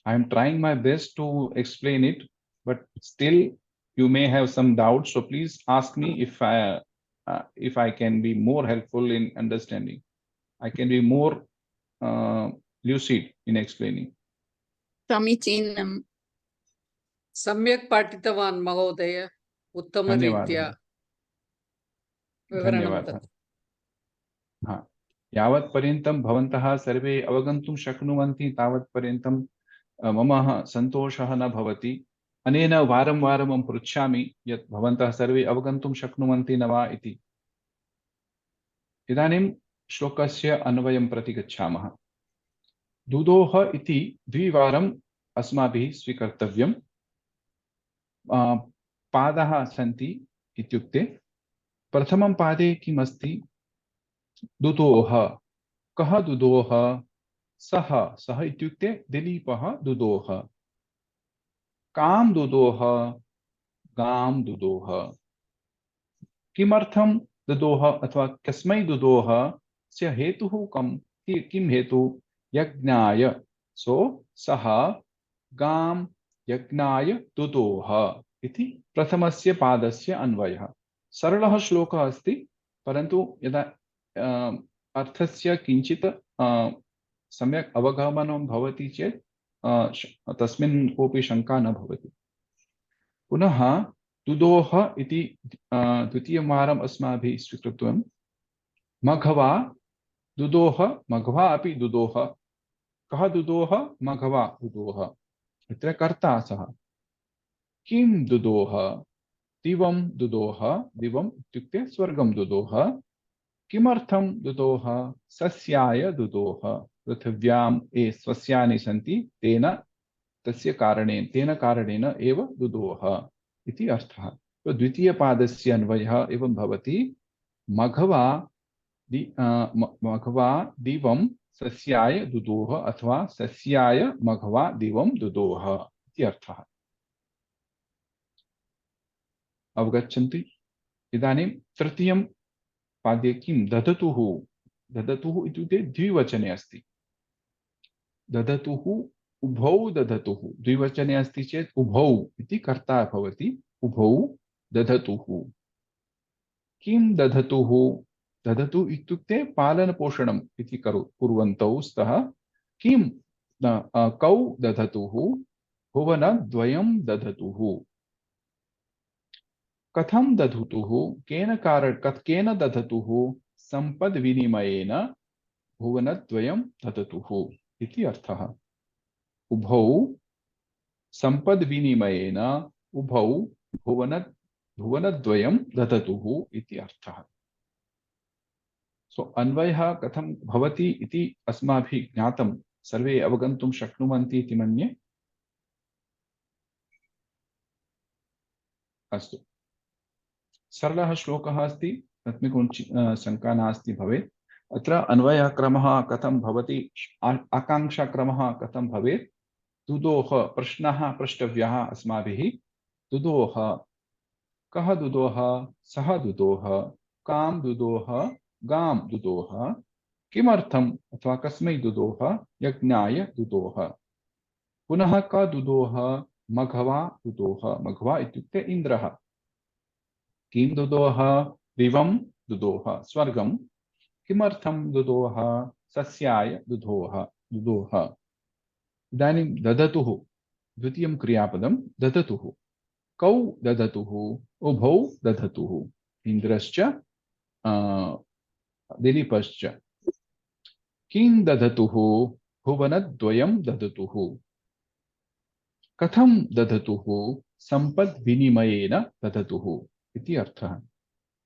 Speaker 1: I am trying my best to explain it, but still you may have some doubts, so please ask me if I can be more helpful in understanding. I can be more lucid in explaining.
Speaker 6: समीचीनं.
Speaker 4: सम्यक् पाठितवान् महोदय, उत्तमरीत्या विवरणं
Speaker 1: धन्यवादः.
Speaker 4: दत्तं.
Speaker 1: हाँ, यावत् पर्यन्तं भवन्तः सर्वे अवगन्तुं शक्नुवन्ति तावत् पर्यन्तं मम सन्तोषः न भवति. अनेन वारं वारं अहं पृच्छामि यत् भवन्तः सर्वे अवगन्तुं शक्नुवन्ति न वा इति. इदानीं श्लोकस्य अन्वयं प्रति गच्छामः. दुदोह इति द्विवारम् अस्माभिः स्वीकर्तव्यं. पादाः सन्ति इत्युक्ते प्रथमं पादे किम् अस्ति? दुदोह. कः दुदोह? सः. सः इत्युक्ते दिलीपः दुदोह. कां दुदोह? गां दुदोह. किमर्थं दुदोह अथवा कस्मै दुदोह? स्य हेतुः किं हेतुः? यज्ञाय. सो सः गां यज्ञाय दुदोह इति प्रथमस्य पादस्य अन्वयः. सरलः श्लोकः अस्ति, परन्तु यदा अर्थस्य किञ्चित् सम्यक् अवगमनं भवति चेत् तस्मिन् कोऽपि शङ्का न भवति. पुनः दुदोह इति द्वितीयवारम् अस्माभिः स्वीकृतं. मघवा दुदोह, मघवा अपि दुदोह. कः दुदोह? मघवा दुदोह. इत्यत्र कर्ता सः. किं दुदोह? दिवं दुदोह. दिवम् इत्युक्ते स्वर्गं दुदोह. किमर्थं दुदोह? सस्याय दुदोह. पृथिव्याम् ये सस्यानि सन्ति तेन कारणेन एव दुदोह इति अर्थः. तो द्वितीयपादस्य अन्वयः एवं भवति. मघवा दिवं सस्याय दुदोह अथवा सस्याय मघवा दिवं दुदोह इति अर्थः. अवगच्छन्ति? इदानीं तृतीयं पादे किं? ददतुः. ददतुः इत्युक्ते द्विवचने अस्ति. ददतुः, उभौ ददतुः. द्विवचने अस्ति चेत् उभौ इति कर्ता भवति. उभौ ददतुः. किं ददतुः? ददतु इत्युक्ते पालनपोषणम् इति कुर्वन्तौ स्तः. किं? कौ ददतुः? भुवनद्वयं ददतुः. कथं दधतुः? केन दधतुः? सम्पद्विनिमयेन भुवनद्वयं ददतुः इति अर्थः। उभौ सम्पद्विनिमयेन उभौ भुवनद्वयं ददतुः इति अर्थः। सो अन्वयः कथं भवति इति अस्माभिः ज्ञातं, सर्वे अवगन्तुं शक्नुवन्ति इति मन्ये। अस्तु, सरलः श्लोकः अस्ति, तस्मिन् कोऽपि शङ्का नास्ति भवेत्। अत्र अन्वयक्रमः कथं भवति, आकाङ्क्षाक्रमः कथं भवेत्, दुदोह प्रश्नः प्रष्टव्यः अस्माभिः। दुदोह, कः दुदोह, सः दुदोह, कां दुदोह, गां दुदोह, किमर्थम् अथवा कस्मै दुदोह, यज्ञाय दुदोह। पुनः क दुदोह, मघवा दुदोह, मघवा इत्युक्ते इन्द्रः। किं दुदोह, दिवं दुदोह, स्वर्गं। किमर्थं दुदोह, सस्याय दुदोह, दुदोह। इदानीं ददतुः, द्वितीयं क्रियापदं ददतुः। कौ ददतुः, उभौ ददतुः, इन्द्रश्च दिलीपश्च। किं ददतुः, भुवनद्वयं ददतुः। कथं ददतुः, सम्पद्विनिमयेन ददतुः इति अर्थः।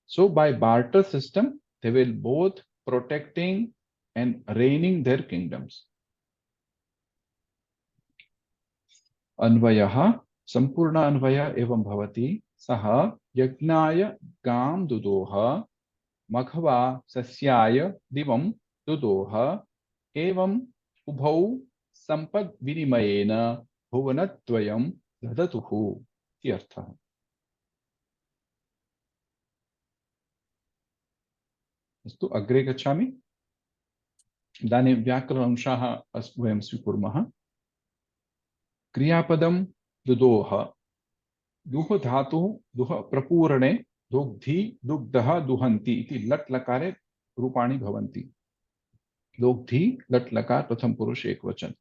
Speaker 1: So by barter system, they will both protecting and reigning their kingdoms. अन्वयः संपूर्ण अन्वय एवं भवति। सः यज्ञाय गां दुदोह, मघवा सस्याय दिवं दुदोह, एवं उभौ सम्पद् विनिमयेन भुवनद्वयं ददतुः इति अर्थः। अस्तु, अग्रे गच्छामि। इदानीं व्याकरणंशाः वयं स्वीकुर्मः। क्रियापदं दुदोह, दुह धातुः, दुह प्रपूरणे दुग्धि दुग्धः दुहन्ति इति लट् लकारे रूपाणि भवन्ति। दुग्धि लट् लकार प्रथम पुरुष एकवचन।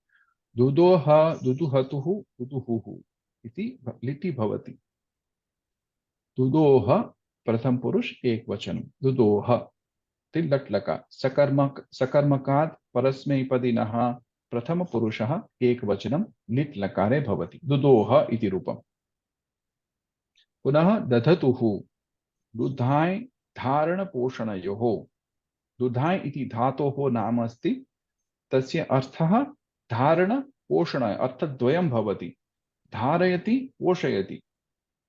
Speaker 1: दुदोह दुदुहतुः दुदुहुः इति लिटि भवति। दुदोह प्रथम पुरुष एकवचनं, दुदोह लट् लकार। सकर्मकात् परस्मैपदिनः प्रथम पुरुषः एकवचनं लिट् लकारे भवति, दुदोह इति रूपम्। पुनः दधतुः, दुधाय धारण पोषणयोः। दुधाय इति धातोः नाम अस्ति, तस्य अर्थः धारण पोषण अर्थद्वयं भवति। धारयति पोषयति,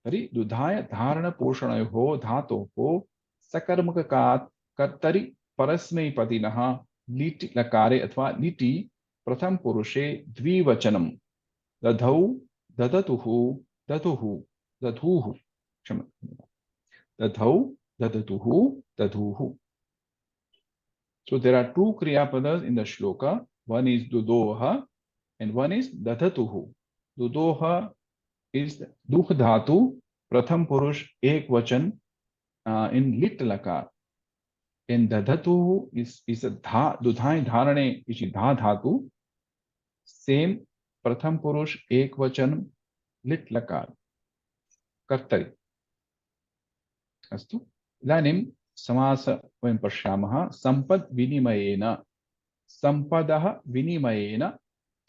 Speaker 1: तर्हि दुधाय धारण पोषणयोः धातोः सकर्मकात् कर्तरि परस्मैपदिनः लिटि लकारे अथवा लिटि प्रथम पुरुषे द्विवचनं। दधौ ददतुः दधुः दधुः, दधौ ददतुः दधुः। So there are two kriyapadas in the shloka. One is dudoha and one is dadhatuhu. Dudoha is duh dhatu, pratham purush ek vachan in lit lakar. And dadhatuhu is a dha, dudhai dharane is dha dhatu, same pratham purush ek vachan lit lakar. Kartari. Astu. Idanim समास वयं पश्यामः। सम्पद् विनिमयेन, सम्पदः विनिमयेन,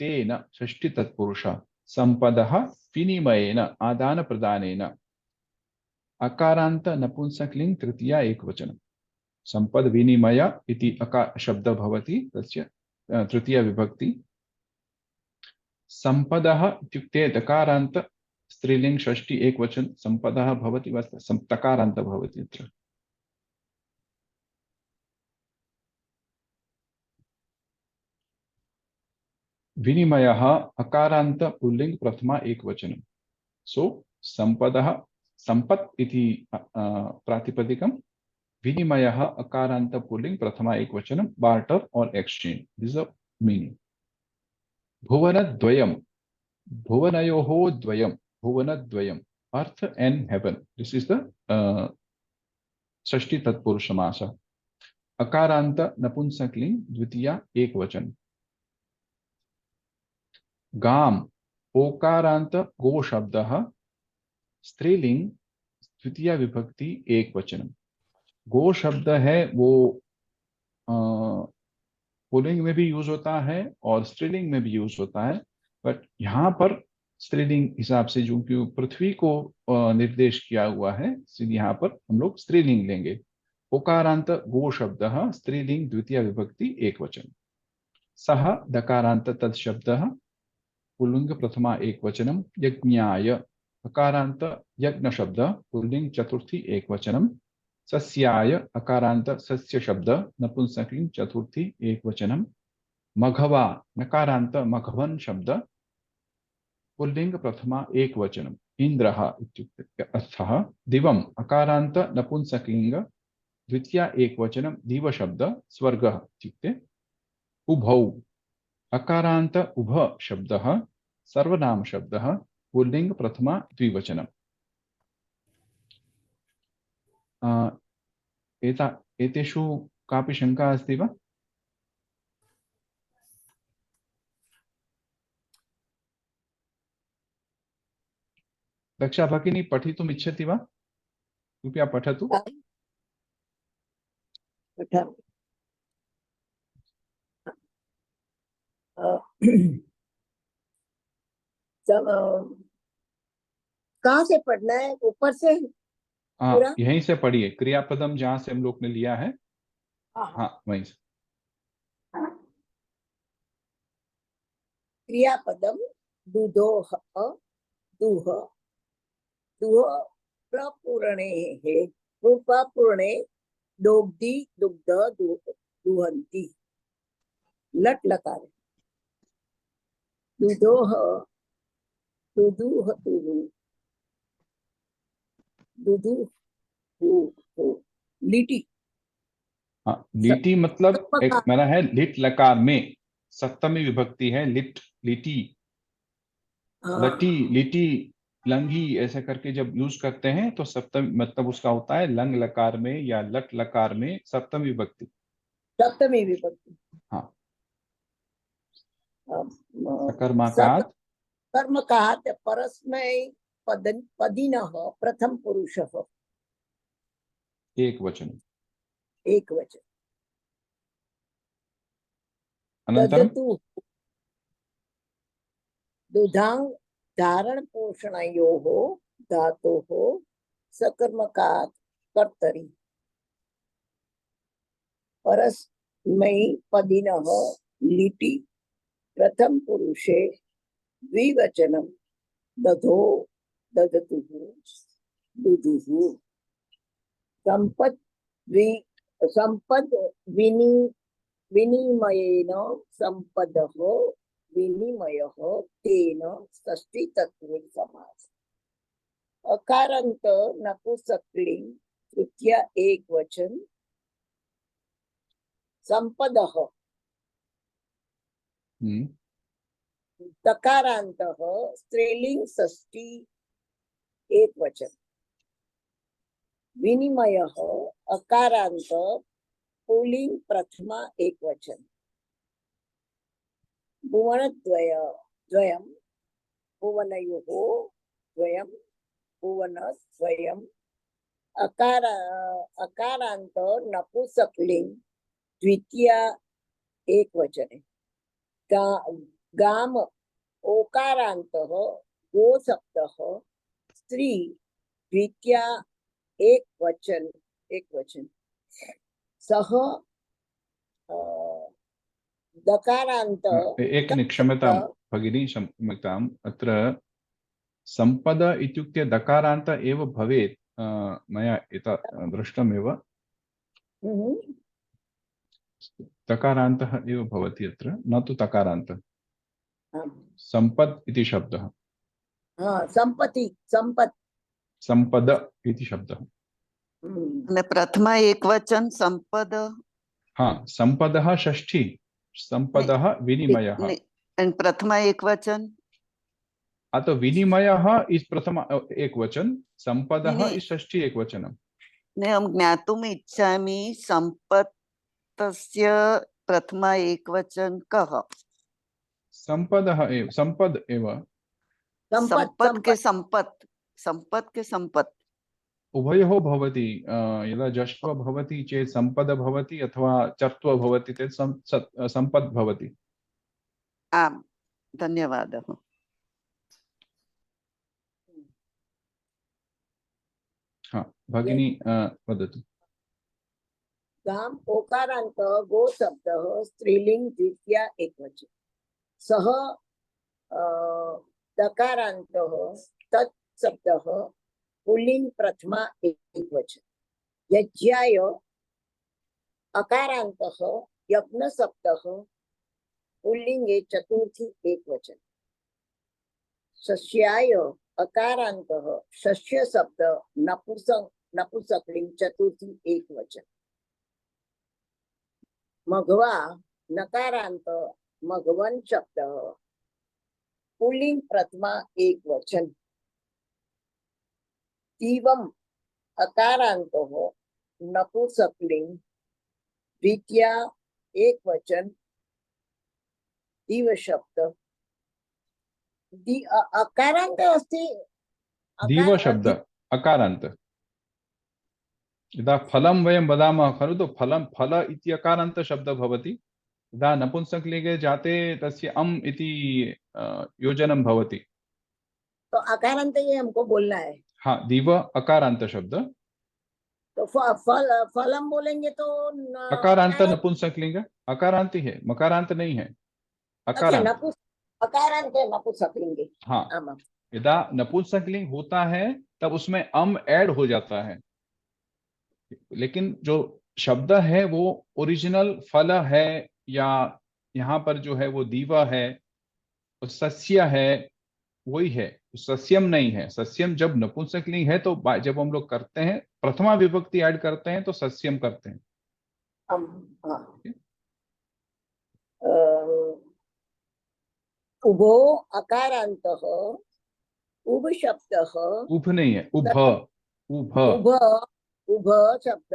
Speaker 1: तेन षष्ठी तत्पुरुष। सम्पदः विनिमयेन आदान प्रदानेन। अकारान्त नपुंसकलिङ्ग तृतीया एकवचनं। सम्पद् विनिमय इति अकार शब्द भवति, तस्य तृतीया विभक्ति। सम्पदः इत्युक्ते तकारान्त स्त्रीलिङ्ग षष्ठी एकवचन सम्पदः भवति वा तकारान्त भवति। अत्र विनिमयः अकारान्त पुल्लिंग प्रथमा एकवचनं। सो सम्पदः सम्पत् इति प्रातिपदिकं, विनिमयः अकारान्त पुल्लिंग प्रथमा एकवचनं, बार्टर और एक्सचेंज, दिस इज मीनिंग। भुवनद्वयं, भुवनयोः द्वयं, भुवनद्वयं, earth and heaven, this is the षष्ठी तत्पुरुष समास। अकारान्त नपुंसकलिंग द्वितीया एकवचन। गाम ओकारांत गो शब्द स्त्रीलिंग द्वितीय विभक्ति एक वचन। गो शब्द है वो पुल्लिंग में भी यूज होता है और स्त्रीलिंग में भी यूज होता है, बट यहाँ पर स्त्रीलिंग हिसाब से जो कि पृथ्वी को निर्देश किया हुआ है, इसलिए यहाँ पर हम लोग स्त्रीलिंग लेंगे। उकारांत गो शब्द स्त्रीलिंग द्वितीय विभक्ति एक वचन। सह दकारांत तत् शब्द पुल्लिंग प्रथमा एक वचनम। यज्ञाय अकारांत यज्ञ शब्द पुल्लिंग चतुर्थी एक वचनम। सस्याय अकारांत सस्य शब्द नपुंसकलिंग चतुर्थी एक वचनम। मघवा नकारांत मघवन शब्द पुल्लिंग प्रथमा एक वचनम। इंद्रः इत्युक्ते अर्थः। दिवम अकारांत नपुंसकलिंग द्वितीय एक वचनम दिव शब्द स्वर्गः इत्युक्ते। उभौ अकारांत उभ शब्दः सर्वनाम शब्दः पुल्लिंग प्रथमा द्विवचनम्। एतेषु कापि शंका अस्ति वा? दक्षा भगिनी पठितुम् इच्छति वा? कृपया पठतु।
Speaker 7: पठामि। कहाँ से पढ़ना है? ऊपर से पूरा?
Speaker 1: यहीं से पढ़िए, क्रियापदम जहां से हम लोग ने लिया है, हाँ वहीं से।
Speaker 7: क्रियापदम दुदोह दुह दुह प्रपूर्णे प्रपूर्णे दोग्धि दुग्ध दुहन्ति लट लकार दुदोह दुदुह दुदु लिटी।
Speaker 1: हाँ, लीटी मतलब एक मेरा है लिट लकार में सप्तमी विभक्ति है लिट, लिटी, लटी, लिटी, लंगी ऐसे करके जब यूज करते हैं तो सप्तमी मतलब उसका होता है लंग लकार में या लट लकार में सप्तमी विभक्ति।
Speaker 7: सप्तमी विभक्ति।
Speaker 1: हाँ।
Speaker 7: सकर्मकात् कर्मकात् परस्मै पदिनः प्रथम पुरुषः
Speaker 1: एक वचन।
Speaker 7: एक वचन।
Speaker 1: अनन्तरं
Speaker 7: ददतु दुधांग धारण पोषणयोः धातोः सकर्मकात् कर्तरि परस्मै पदिनः लिटि प्रथम पुरुषे द्विवचनं दधो ददतुः दुदुः। संपद विनिमयेन संपदः विनिमयः तेन षष्ठी तत्पुरुष समास। अकारांत नपुंसकलिंग तृतीय एक वचन संपदः। तकारांतः स्त्रीलिंग षष्ठी एक वचन। विनिमयः अकारांत पुल्लिंग प्रथमा एक वचन। भुवनद्वयं भुवनयोः द्वयं भुवनद्वयम् अकारांत नपुंसकलिंग द्वितीय एक वचन। गाम ओकारांतः गो सप्तः स्त्री द्वितीय एक वचन। सह दकारांत
Speaker 1: एक क्षम्यतां भगिनी, क्षम्यताम्। अत्र संपद इत्युक्ते दकारान्त एव भवेत्। मया एतत् दृष्टमेव। तकारान्तः एव भवति अत्र, न तु तकारान्तः। संपद इति शब्दः।
Speaker 7: संपत्ति
Speaker 1: संपद इति शब्दः।
Speaker 6: प्रथमा एक वचन संपद।
Speaker 1: हाँ, संपदः षष्ठी, संपदः विनिमयः।
Speaker 6: प्रथमा एक वचन
Speaker 1: तो विनिमयः इस प्रथमा एक वचन, संपदः इस षष्ठी एक वचनम्।
Speaker 6: अहं ज्ञातुम् इच्छामि संपत्तस्य प्रथमा एक वचन कः?
Speaker 1: संपदः एव, संपद एव।
Speaker 6: संपत् के संपत्, संपत् के संपत्।
Speaker 1: उभयोः भवति। यदा जश्व भवति चेत् सम्पद भवति अथवा चर्त्व भवति चेत् सम्पद् भवति।
Speaker 2: आम्, धन्यवादः।
Speaker 1: हाँ भगिनी वदतु।
Speaker 7: गाम ओकारांत गो शब्द स्त्रीलिंग द्वितीया एकवचन। सह दकारांत तत् शब्द पुल्लिंग प्रथमा एकवचन। यज्ञाय अकारांत यज्ञ शब्द पुल्लिंगे चतुर्थी एकवचन। सस्याय अकारांत सस्य शब्द नपुंसकलिंग चतुर्थी एकवचन। मघवा नकारांत मघवन शब्द पुल्लिंग प्रथमा एकवचन। दीवम अकारांत नपुंसकलिंग द्वितीया एकवचन दीव शब्द। अकारांत अस्ति
Speaker 1: दीव शब्द अकारांत। यदा फलं वयं वदामः खलु तो फलं फल इति अकारांत शब्द भवति। यदा नपुंसकलिंगे जाते तस्य अम् इति योजनं भवति।
Speaker 7: तो अकारांत ये हमको बोलना है।
Speaker 1: हाँ दीव अकारांत शब्द।
Speaker 7: तो फलम बोलेंगे तो
Speaker 1: अकारांत नपुंसकलिंग अकारांत ही है, मकारांत नहीं है, अकारांत।
Speaker 7: अकारांत नपुंसकलिंग।
Speaker 1: हाँ यदा नपुंसकलिंग होता है तब उसमें अम ऐड हो जाता है, लेकिन जो शब्द है वो ओरिजिनल फल है या यहाँ पर जो है वो दीवा है, सस्य है, वही है, सस्यम नहीं है। सस्यम जब नपुंसकलिंग है तो जब हम लोग करते हैं प्रथमा विभक्ति ऐड करते हैं तो सस्यम करते हैं।
Speaker 7: उभो अकारांत उभ शब्द
Speaker 1: उभ नहीं है, उभ उभ
Speaker 7: उभ शब्द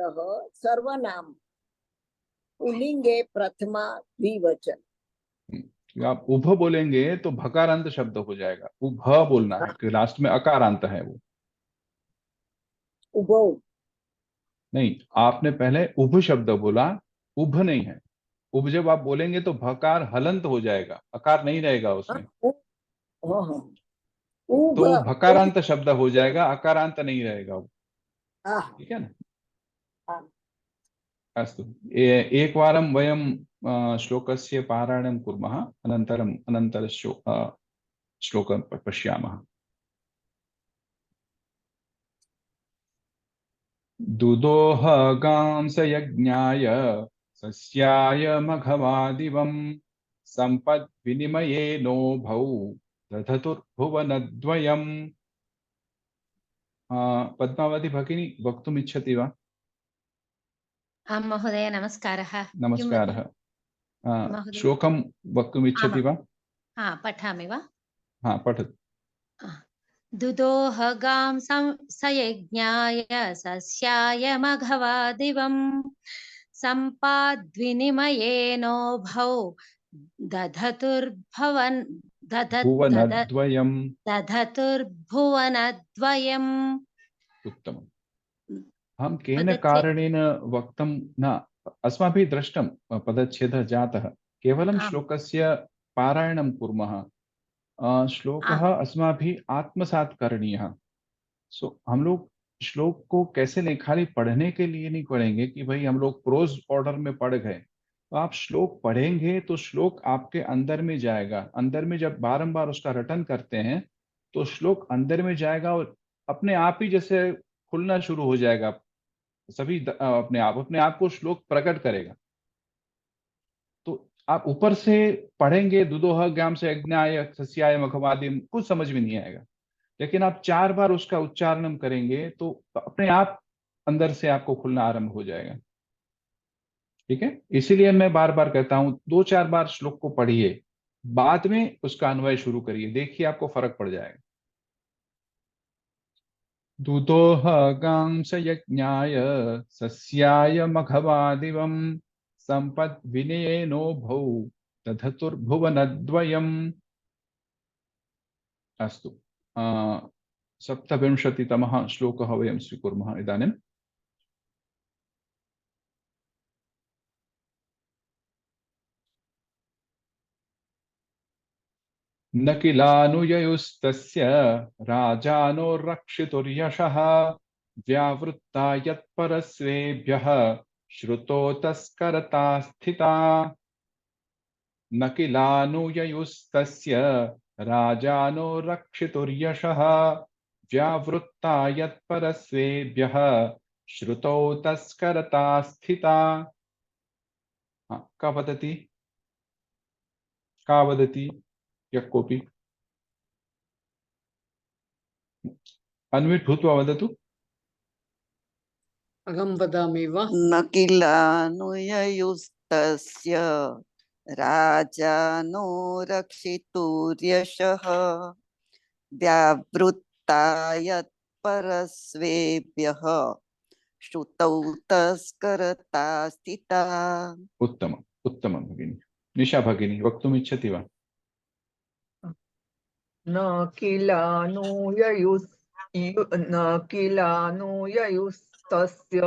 Speaker 7: सर्वनाम पुल्लिंगे प्रथमा द्विवचन।
Speaker 1: आप उभ बोलेंगे तो भकारांत शब्द हो जाएगा। उभ बोलना है कि लास्ट में अकारांत है वो।
Speaker 7: उभो
Speaker 1: नहीं, आपने पहले उभ शब्द बोला, उभ नहीं है। उभ जब आप बोलेंगे तो भकार हलंत हो जाएगा, अकार नहीं रहेगा उसमें। तो भकारांत शब्द हो जाएगा, अकारांत नहीं रहेगा वो। ठीक है ना। अस्तु, एकवारं वयं श्लोकस्य पारायणं कुर्मः, अनन्तरं श्लोकं पश्यामः। दुदोह गांस यज्ञाय सस्याय मघवादिवं संपद् विनिमये नोभौ दधतुर्भुवनद्वयम्। पद्मावती भगिनी वक्तुम् इच्छति वा?
Speaker 8: आं महोदय, नमस्कारः।
Speaker 1: नमस्कारः। श्लोकं वक्तुम् इच्छति वा?
Speaker 8: पठामि वा?
Speaker 1: पठतु।
Speaker 8: दुदोह गां सयज्ञाय सस्याय मघवादिवं सम्पाद्विनिमयेनोभौ दधतुर्भुवनद्वयम्।
Speaker 1: उत्तमम्। हम केन कारणेन वक्तं न, अस्माभिः दृष्टं पदच्छेदः जातः, केवलं श्लोकस्य पारायणं कुर्मः। श्लोकः अस्माभिः आत्मसात् करणीयः। हम लोग श्लोक को कैसे नहीं, खाली पढ़ने के लिए नहीं पढ़ेंगे कि भाई हम लोग प्रोज ऑर्डर में पढ़ गए। तो आप श्लोक पढ़ेंगे तो श्लोक आपके अंदर में जाएगा। अंदर में जब बारंबार उसका रटन करते हैं तो श्लोक अंदर में जाएगा और अपने आप ही जैसे खुलना शुरू हो जाएगा। सभी अपने आप को श्लोक प्रकट करेगा। तो आप ऊपर से पढ़ेंगे दुदोह गाम से यज्ञाय सस्याय मघवादिम, कुछ समझ में नहीं आएगा। लेकिन आप 4 बार उसका उच्चारण करेंगे तो अपने आप अंदर से आपको खुलना आरंभ हो जाएगा। ठीक है, इसीलिए मैं बार बार कहता हूं 2-4 बार श्लोक को पढ़िए, बाद में उसका अन्वय शुरू करिए, देखिए आपको फर्क पड़ जाएगा। दुदोह गांस यज्ञाय सस्याय मघवादिवं संपत् विनयेनोभौ दधतुर्भुवनद्वयम्। अस्तु, सप्तविंशतितमः श्लोकः वयं स्वीकुर्मः इदानीं। न किलानुययुस्तस्य राजानो रक्षितुर्यशः व्यावृत्ता यत्परस्वेभ्यः श्रुतो तस्करता स्थिता। न किलानुययुस्तस्य राजानो रक्षितुर्यशः व्यावृत्ता यत्परस्वेभ्यः श्रुतौ तस्करता स्थिता। का वदति? का वदति? यः कोऽपि अन्विट् भूत्वा वदतु।
Speaker 4: अहं वदामि वा?
Speaker 2: न किलानुययुस्तस्य राजानो रक्षितुर्यशः व्यावृत्ता यत्परस्वेभ्यः श्रुतौ तस्करता स्थिता।
Speaker 1: उत्तमम् उत्तमं भगिनी। निशा भगिनी वक्तुम् इच्छति वा?
Speaker 9: न किलानुययुस्तस्य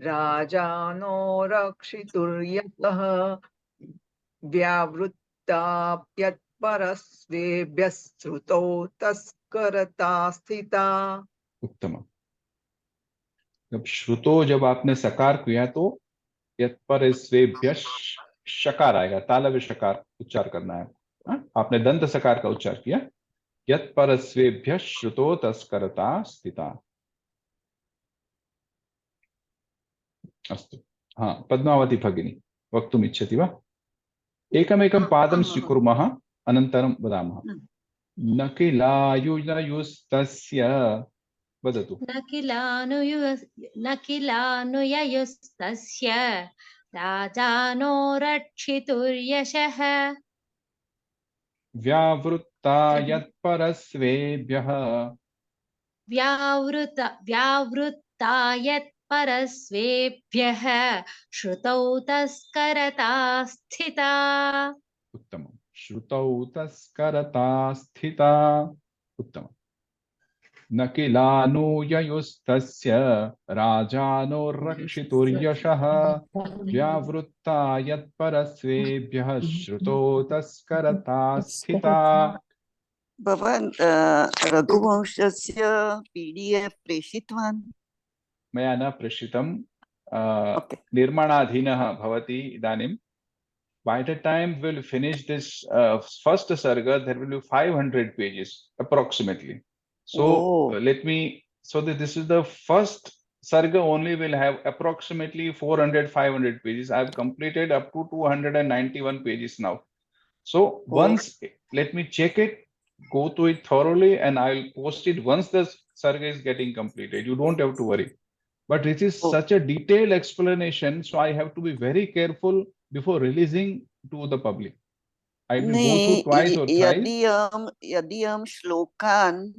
Speaker 9: राजानो रक्षितुर्यतः व्यावृत्ताप्यत्परस्वेभ्यः श्रुतौ तस्करता स्थिता।
Speaker 1: उत्तमम्। जब श्रुतो जब आपने सकार किया तो यत्परस्वेभ्यः शकार आएगा, तालव्य शकार उच्चार करना है। आपने दंत सकार का उच्चार किया। यत्परस्वेभ्यः श्रुतो तस्करता स्थिता। अस्तु। हाँ, पद्मावती भगिनी वक्तुम् इच्छति वा? एकमेकं पादं स्वीकुर्मः, अनन्तरं वदामः। न किलायुययुस्तस्य वदतु।
Speaker 8: न किलानुययुस्तस्य राजानो रक्षितुर्यशः
Speaker 1: व्यावृत्ता यत्परस्वेभ्यः
Speaker 8: व्यावृत्ता यत्परस्वेभ्यः श्रुतौ तस्करता स्थिता।
Speaker 1: उत्तमं। श्रुतौ तस्करता स्थिता। उत्तमम्। न किलानुययुस्तस्य राजानो रक्षितुर्यशः व्यावृत्ता यत्परस्वेभ्यः श्रुतो तस्करता स्थिता।
Speaker 2: भवान् रघुवंशस्य PDF प्रेषितवान्?
Speaker 1: मया न प्रेषितं।
Speaker 2: Okay.
Speaker 1: निर्माणाधीनः भवति इदानीं। By the time we'll finish this first sarga, there will be 500 pages approximately. So let me, so that this is the first sarga only will have approximately 400-500 pages. I've completed up to 291 pages now. So once, let me check it, go through it thoroughly, and I'll post it once the sarga is getting completed. You don't have to worry. But it is such a detailed explanation, so I have to be very careful before releasing to the public. I will go through twice or thrice.
Speaker 2: यदि अहं श्लोकान्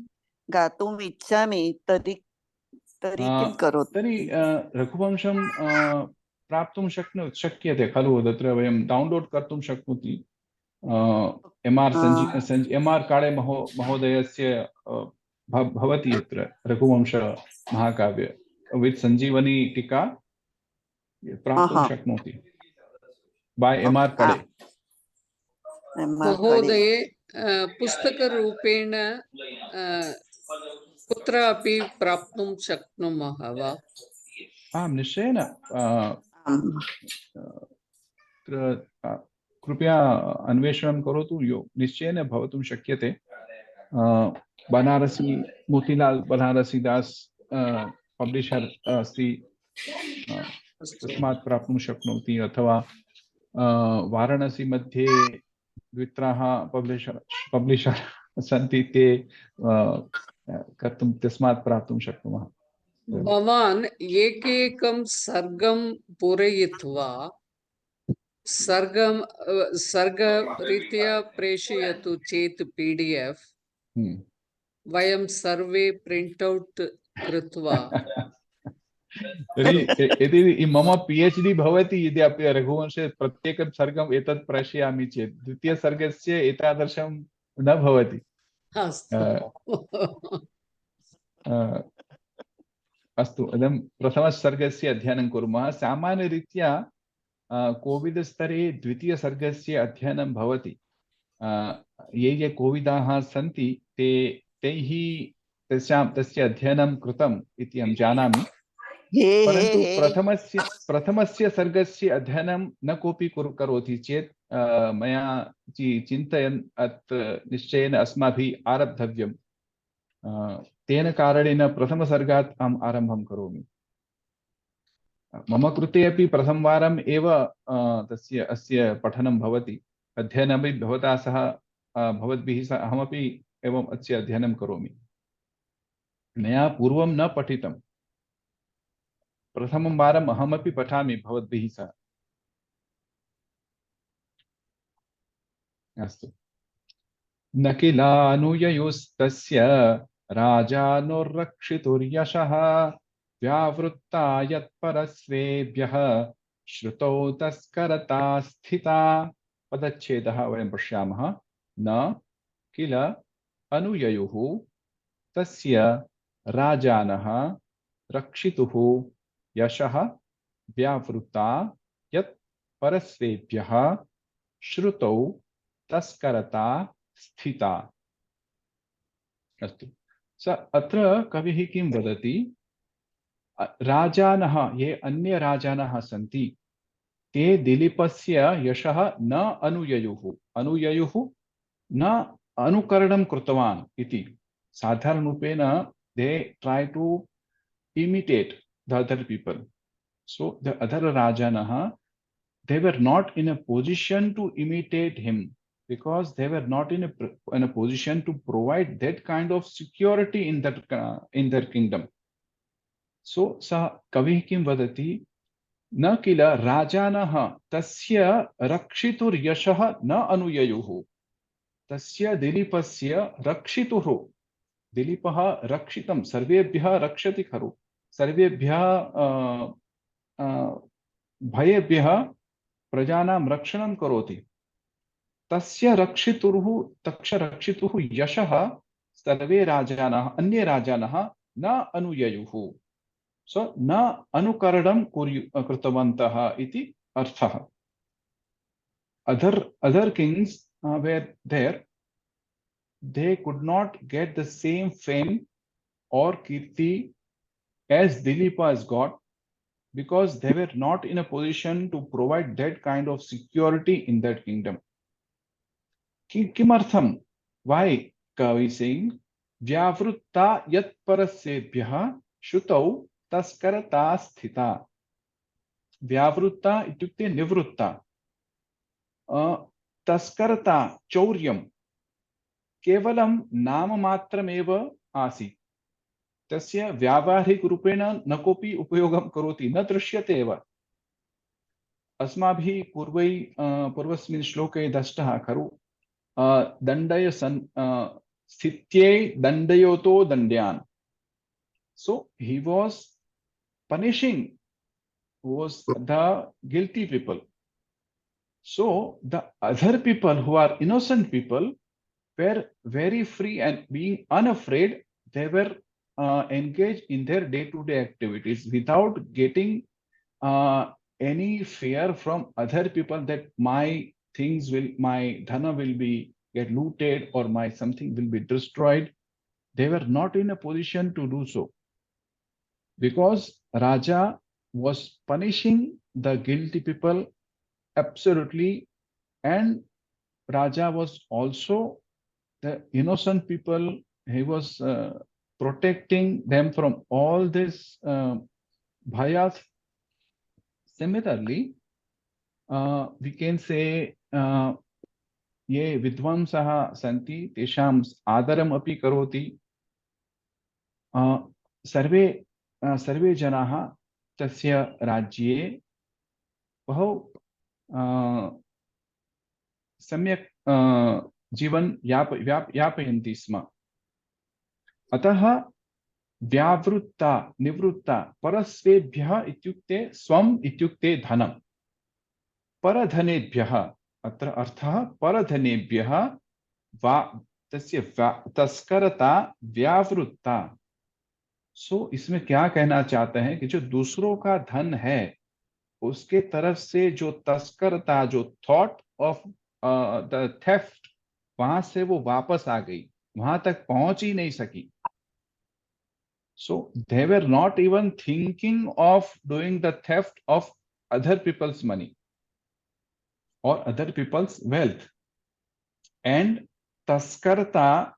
Speaker 2: गातुम् इच्छामि तर्हि किं करोतु?
Speaker 1: तर्हि रघुवंशं प्राप्तुं शक्यते खलु? तत्र वयं डौन्लोड् कर्तुं शक्नोति। MR काळे महोदयस्य भवति यत्र रघुवंश महाकाव्य वित् सञ्जीवनी टीका प्राप्तुं शक्नोति by MR काळे।
Speaker 4: महोदये पुस्तकरूपेण कुत्रापि प्राप्तुं शक्नुमः वा?
Speaker 1: आं, निश्चयेन। कृपया अन्वेषणं करोतु, निश्चयेन भवितुं शक्यते। बनारसी मोतीलाल बनारसीदास पब्लिशर् अस्ति, तस्मात् प्राप्तुं शक्नोति। अथवा वाराणसी मध्ये द्वित्राः पब्लिशर् सन्ति, ते कर्तुं तस्मात् प्राप्तुं शक्नुमः।
Speaker 4: भवान् एकैकं सर्गं पूरयित्वा सर्गरीत्या प्रेषयतु चेत् PDF वयं सर्वे प्रिंट आउट कृत्वा।
Speaker 1: यदि मम PhD भवति, यदि रघुवंशे प्रत्येकं सर्गम् एतत् प्रेषयामि चेत् द्वितीयसर्गस्य एतादृशं न भवति। अस्तु, इदं प्रथमसर्गस्य अध्ययनं कुर्मः। सामान्यरीत्या कोविद स्तरे द्वितीयसर्गस्य अध्ययनं भवति। ये कोविदाः सन्ति तैः तस्य अध्ययनं कृतम् इति अहं जानामि, परन्तु प्रथमस्य सर्गस्य अध्ययनं न कोऽपि करोति चेत् मया चिन्तयन् अत्र निश्चयेन अस्माभिः आरब्धव्यं। तेन कारणेन प्रथमसर्गात् अहम् आरम्भं करोमि। मम कृते अपि प्रथमवारम् एव अस्य पठनं भवति, अध्ययनमपि भवता सह भवद्भिः सह अहमपि एवम् अस्य अध्ययनं करोमि। मया पूर्वं न पठितं, प्रथमं वारम् अहमपि पठामि भवद्भिः सह। अस्तु। न किलानुययुस्तस्य राजानुरक्षितुर्यशः व्यावृत्ता यत्परस्वेभ्यः श्रुतौ तस्करता स्थिता। पदच्छेदः वयं पश्यामः। न किल अनुययुः तस्य राजानः रक्षितुः यशः व्यावृत्ता यत् परस्वेभ्यः श्रुतौ तस्करता स्थिता। अस्तु। अत्र कविः किं वदति? राजानः, ये अन्य राजानः सन्ति, ते दिलीपस्य यशः न अनुययुः न अनुकरणं कृतवान् इति। साधारणरूपेण they try to imitate the other people. So the other rajanah, they were not in a position to imitate him, because they were not in a position to provide that kind of security in their kingdom. So sa kavi kim vadati? न किल राजानः तस्य रक्षितुर् यशः न अनुययुः। तस्य दिलीपस्य रक्षितुः, दिलीपः रक्षितं, सर्वेभ्यः रक्षति खलु, सर्वेभ्यः भयेभ्यः प्रजानां रक्षणं करोति। तस्य रक्षितुः यशः सर्वे राजानः, अन्ये राजानः न अनुययुः। So na anukaranam कृतवन्तः इति अर्थः। Other kings were there, they could not get the same fame or kirti as Dileepa has got, because they were not in a position to provide that kind of security in that kingdom. Kimartham? Why Kavi is saying Vyavruta yat parasebhyah shutau तस्करता स्थिता। व्यावृत्ता इत्युक्ते निवृत्ता। तस्करता चौर्यं केवलं नाममात्रमेव आसीत्, तस्य व्यावहारिकरूपेण न कोऽपि उपयोगं करोति, न दृश्यते एव। अस्माभिः पूर्वस्मिन् श्लोके दष्टः खलु, दण्डय स्थित्यै दण्डयोतो दण्ड्यान्। So he was punishing the guilty people. So the other people who are innocent people were very free, and being unafraid, they were engaged in their day-to-day activities without getting any fear from other people that my dhana will be get looted or my something will be destroyed. They were not in a position to do so, because Raja was punishing the guilty people absolutely, and Raja was also the innocent people. He was protecting them from all this bhayas. Similarly, we can say ये विद्वांसः सन्ति, तेषां आदरम् अपि करोति। सर्वे जनाः तस्य राज्ये बहु सम्यक् जीवन यापयन्ति स्म। अतः व्यावृत्ता निवृत्ता परस्वेभ्यः इत्युक्ते स्वम् इत्युक्ते धनं, परधनेभ्यः, अत्र अर्थः परधनेभ्यः तस्य तस्करता व्यावृत्ता, सो इसमें क्या कहना चाहते हैं कि जो दूसरों का धन है उसके तरफ से जो तस्करता, जो थॉट ऑफ द थेफ्ट, वहां से वो वापस आ गई, वहां तक पहुंच ही नहीं सकी. So they were not even thinking of doing the theft of other people's money or other people's wealth. And taskarta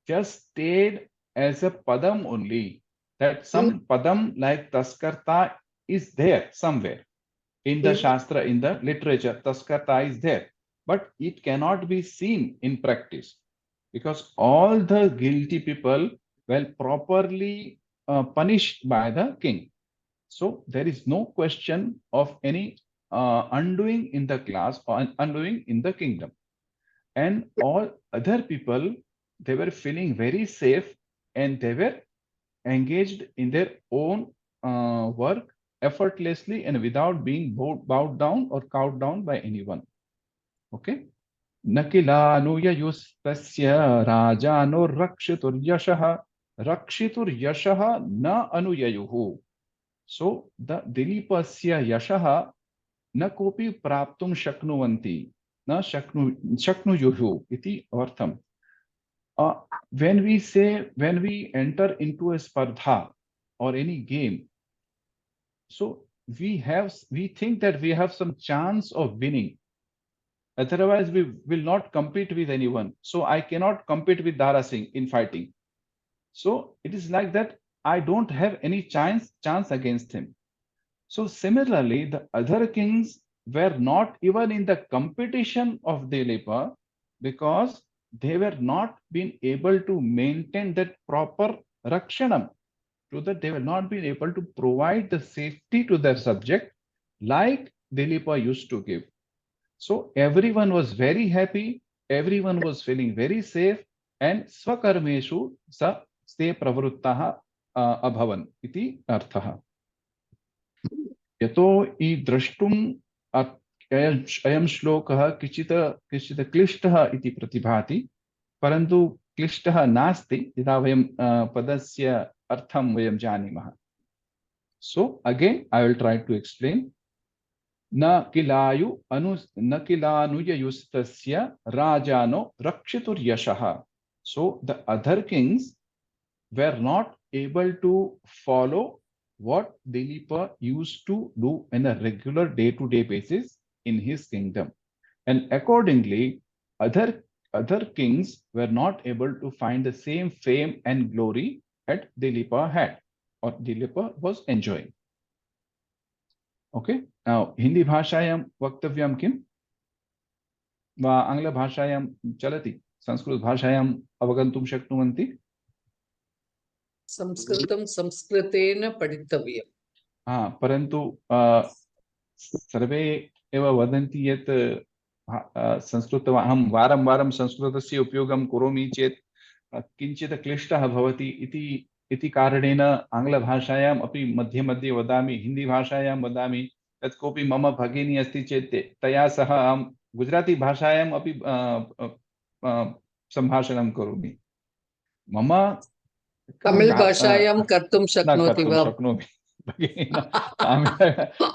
Speaker 1: just stayed as a padam only. That some padam like taskarta is there somewhere in the shastra, in the literature. Taskarta is there, but it cannot be seen in practice because all the guilty people were properly punished by the king. So there is no question of any undoing in the class or undoing in the kingdom. And all other people, they were feeling very safe and they were engaged in their own work effortlessly and without being bowed down or cowed down by anyone. Okay. Nakilanuyayustasya rajano rakshituryashah rakshituryashah na anuyayuhu. So the dilipasya yashah न कोपि प्राप्तुं शक्नुवन्ति न शक्नुयुः इति अर्थम. When we enter into a spardha or any game, so we think that we have some chance of winning, otherwise we will not compete with anyone. So I cannot compete with Dara Singh in fighting, so it is like that I don't have any chance against him. So similarly, the other kings were not even in the competition of Dilipa because they were not been able to maintain that proper rakshanam, so that they were not been able to provide the safety to their subject like Dilipa used to give. So everyone was very happy, everyone was feeling very safe, and swakarmeshu sa ste pravruttaha abhavan iti arthaha. यतो इ द्रष्टुम अयं श्लोकः किञ्चित् क्लिष्टः इति प्रतिभाति, परन्तु क्लिष्टः नास्ति यदा वयं पदस्य अर्थं वयं जानीमः. So again I will try to explain. न किलानुययुस्तस्य राजानो रक्षितुर्यशः. So the other kings were not able to follow what Dilipa used to do on a regular day-to-day basis in his kingdom, and accordingly other kings were not able to find the same fame and glory that Dilipa had or Dilipa was enjoying. Okay, now Hindi bhashayam vaktavyam kim va Angla bhashayam chalati, Sanskrit bhashayam avagantum shaknuvanti.
Speaker 4: संस्कृतं संस्कृतेन पठितव्यम्.
Speaker 1: परन्तु सर्वे एव वदन्ति यत् संस्कृत अहं वारं वारं संस्कृतस्य उपयोगं करोमि चेत् किञ्चित् क्लिष्टः भवति इति कारणेन आङ्ग्लभाषायाम् अपि मध्ये मध्ये वदामि, हिन्दीभाषायां वदामि. यत् कोऽपि मम भगिनी अस्ति चेत् तया सह अहं गुजराती भाषायाम् अपि सम्भाषणं करोमि. मम
Speaker 4: तमिळ् भाषायां कर्तुं शक्नोति वा?
Speaker 1: शक्नोमि भगिनी,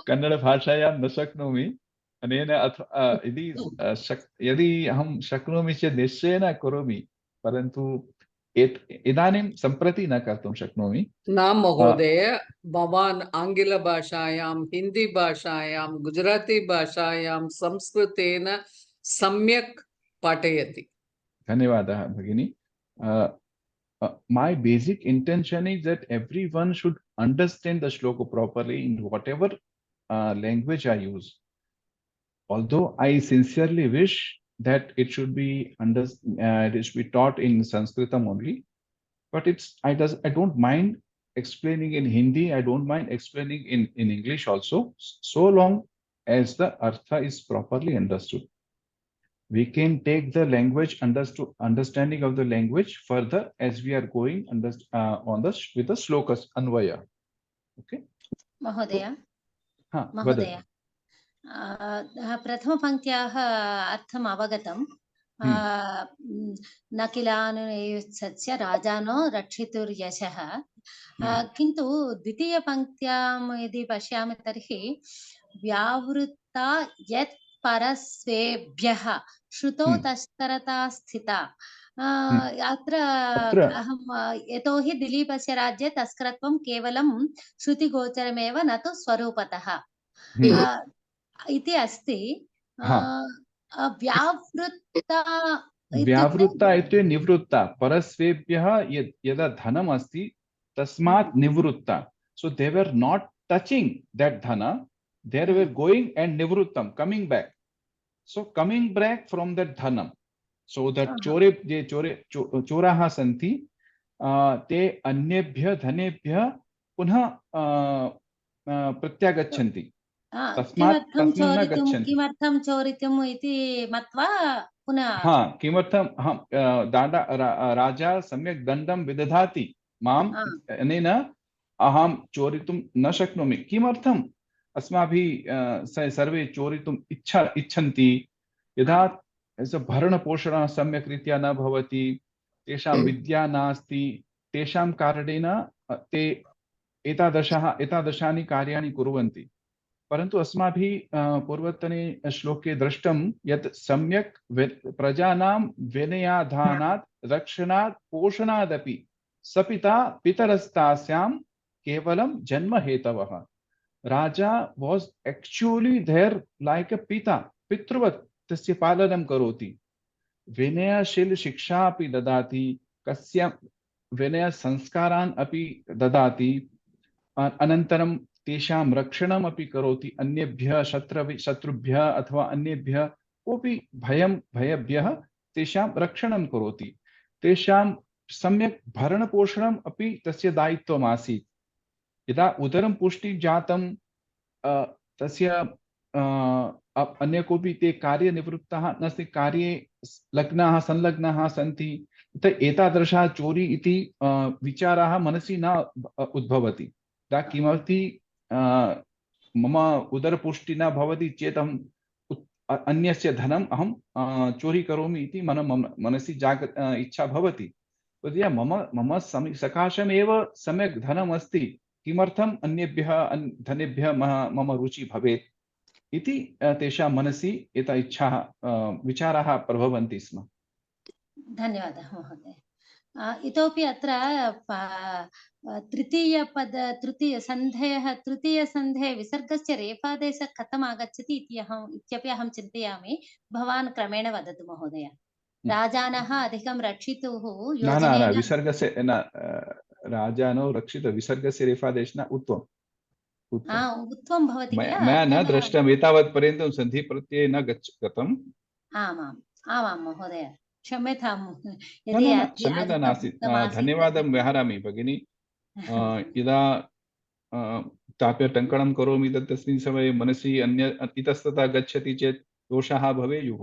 Speaker 1: कन्नड भाषायां न शक्नोमि. अनेन यदि अहं शक्नोमि चेत् निश्चयेन करोमि, परन्तु इदानीं सम्प्रति न कर्तुं शक्नोमि.
Speaker 4: न महोदय, भवान् आङ्ग्लभाषायां, हिन्दी भाषायां, गुजराती भाषायां, संस्कृतेन सम्यक् पाठयति.
Speaker 1: धन्यवादः भगिनी. My basic intention is that everyone should understand the shloka properly in whatever language I use. Although I sincerely wish that it should be taught in Sanskritam only, but I don't mind explaining in Hindi. I don't mind explaining in English also, so long as the artha is properly understood. We can take the language understanding of the language further as we are going with the shlokas anvaya. Okay.
Speaker 8: Mahodaya.
Speaker 1: Mahodaya.
Speaker 8: प्रथमपङ्क्त्याः अर्थम् अवगतं. न किलानुयुत्सस्य राजानो रक्षितुर्यशः किन्तु द्वितीयपङ्क्त्यां यदि पश्यामि तर्हि व्यावृत्ता यत् परस्वेभ्यः श्रुतौ तस्करता स्थिता। अत्र अहं यतोहि दिलीपस्य राज्ये तस्करत्वं केवलं श्रुतिगोचरमेव न तु स्वरूपतः इति अस्ति। व्यावृत्ता
Speaker 1: व्यावृत्ता इत्युक्ते निवृत्ता, परस्वेभ्यः यदा धनम् अस्ति तस्मात् निवृत्ता। So they were not touching that dhana, they were going and nivrittam, coming back. So coming back from that dhanam. So that choraः सन्ति ते अन्येभ्यः धनेभ्यः पुनः प्रत्यागच्छन्ति।
Speaker 8: किमर्थं चोरितुम् इति मत्वा पुनः
Speaker 1: किमर्थं दादा राजा सम्यक् दण्डं विदधाति माम् अनेन अहं चोरितुं न शक्नोमि। किमर्थम् अस्माभिः सर्वे चोरितुम् इच्छन्ति? यदा भरणपोषणं सम्यक् रीत्या न भवति, तेषां विद्या नास्ति, तेषां कारणेन ते एतादृशानि कार्याणि कुर्वन्ति। परन्तु अस्माभिः पूर्वतने श्लोके दृष्टं यत् सम्यक् प्रजानां विनयाधानात् रक्षणात् पोषणादपि सपिता पितरस्तास्यां केवलं जन्म हेतवः। Raja was actually there like a pita, पितृवत् तस्य पालनं करोति। विनयशील शिक्षा अपि ददाति, कस्य विनय संस्कारान् अपि ददाति, अनन्तरं तेषां रक्षणम् अपि करोति। अन्येभ्यः शत्रुभ्यः अथवा अन्येभ्यः कोऽपि भयभ्यः तेषां रक्षणं करोति। तेषां सम्यक् भरणपोषणम् अपि तस्य दायित्वम् आसीत्। यदा उदरं पुष्टि जातं तस्य अन्य कोऽपि ते कार्यनिवृत्ताः नास्ति, कार्ये लग्नाः संलग्नाः सन्ति, एतादृशः चोरी इति विचाराः मनसि न उद्भवति। दा किमपि मम उदरपुष्टि न भवति चेत् अहम् अन्यस्य धनम् अहं चोरी करोमि इति मनसि इच्छा भवति। तद्या मम सकाशमेव सम्यक् धनम् अस्ति, किमर्थम् अन्येभ्यः धनेभ्यः मम रुचि भवेत् इति तेषां मनसि एता इच्छाः विचाराः प्रभवन्ति स्म।
Speaker 8: धन्यवादः महोदय। इतोपि अत्र तृतीयसन्धेः विसर्गस्य रेफादेशः कथम् आगच्छति इत्यपि अहं चिन्तयामि। भवान् क्रमेण वदतु महोदय। राजानः अधिकं रक्षितुः
Speaker 1: न विसर्गस्य न राजानो रक्षित विसर्गस्य रेफादेश न
Speaker 8: उत्वं भवति किल?
Speaker 1: मया न दृष्टम् एतावत् पर्यन्तं सन्धि प्रत्यये न गतम्।
Speaker 8: आमां महोदय, क्षम्यतां।
Speaker 1: क्षम्यता नास्ति, धन्यवादं व्यहरामि भगिनी। यदा ताप्यटङ्कणं करोमि तस्मिन् समये मनसि अन्य इतस्ततः गच्छति चेत् दोषाः भवेयुः।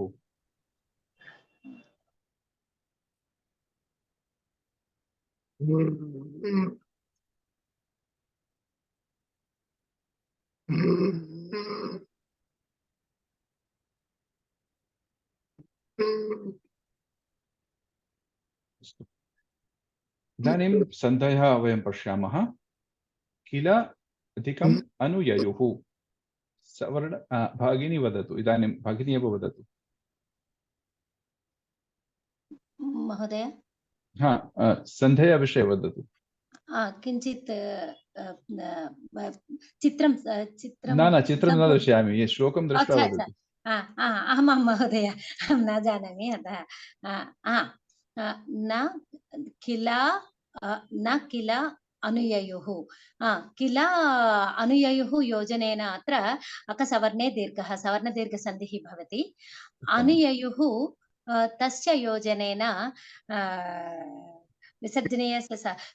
Speaker 1: इदानीं सन्धयः वयं पश्यामः। किल अधिकम् अनुययुः सवर्ण भगिनी वदतु। इदानीं भगिनी एव वदतु
Speaker 8: महोदय।
Speaker 1: सन्धय विषये वदतु।
Speaker 8: किञ्चित् चित्रं
Speaker 1: न चित्रं न दर्शयामि, श्लोकं दृष्ट्वा वदतु।
Speaker 8: अहं महोदय, अहं न जानामि अतः। न किल अनुययुः, किल अनुययुः योजनेन अत्र अकसवर्णे दीर्घः सवर्णदीर्घसन्धिः भवति। अनुययुः तस्य योजनेन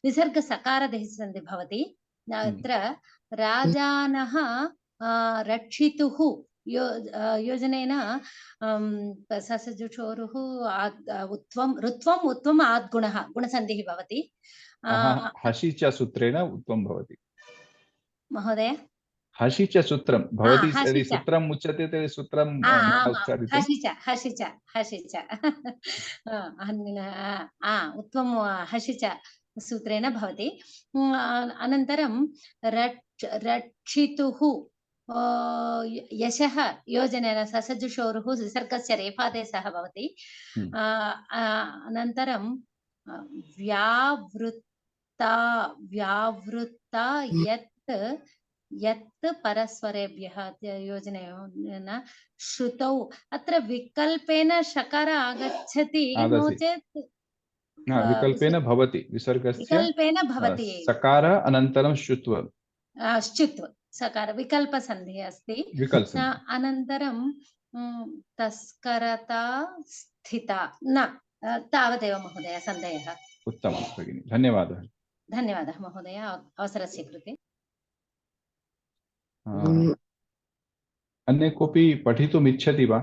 Speaker 8: विसर्गसकारदेशसन्धिः भवति। अत्र राजानः रक्षितुः योजनेन ससजुषोरुः ऋत्वम् आद्गुणः गुणसन्धिः भवति।
Speaker 1: हसि च सूत्रेण उत्वं भवति
Speaker 8: महोदय।
Speaker 1: हसि च सूत्रं भवति, यदि सूत्रम् उच्यते तर्हि सूत्रं
Speaker 8: हसि च उत्वं हसि च सूत्रेण भवति। अनन्तरं रक्षितुः यशः योजनेन ससजुषोरुः विसर्गस्य रेफादेशः भवति। अनन्तरं व्यावृत्ता यत् परस्परेभ्यः योजनेन श्रुतौ अत्र विकल्पेन शकार आगच्छति नो चेत्
Speaker 1: विकल्पेन भवति विसर्गस्य
Speaker 8: विकल्पेन भवति
Speaker 1: सकार अनन्तरं श्रुत्व
Speaker 8: सकार विकल्पसन्धिः अस्ति। अनन्तरं तस्करता स्थिता न तावदेव महोदय सन्देहः।
Speaker 1: उत्तमं भगिनि, धन्यवादः।
Speaker 8: धन्यवादः महोदय अवसरस्य कृते।
Speaker 1: अन्य कोऽपि पठितुम् इच्छति वा?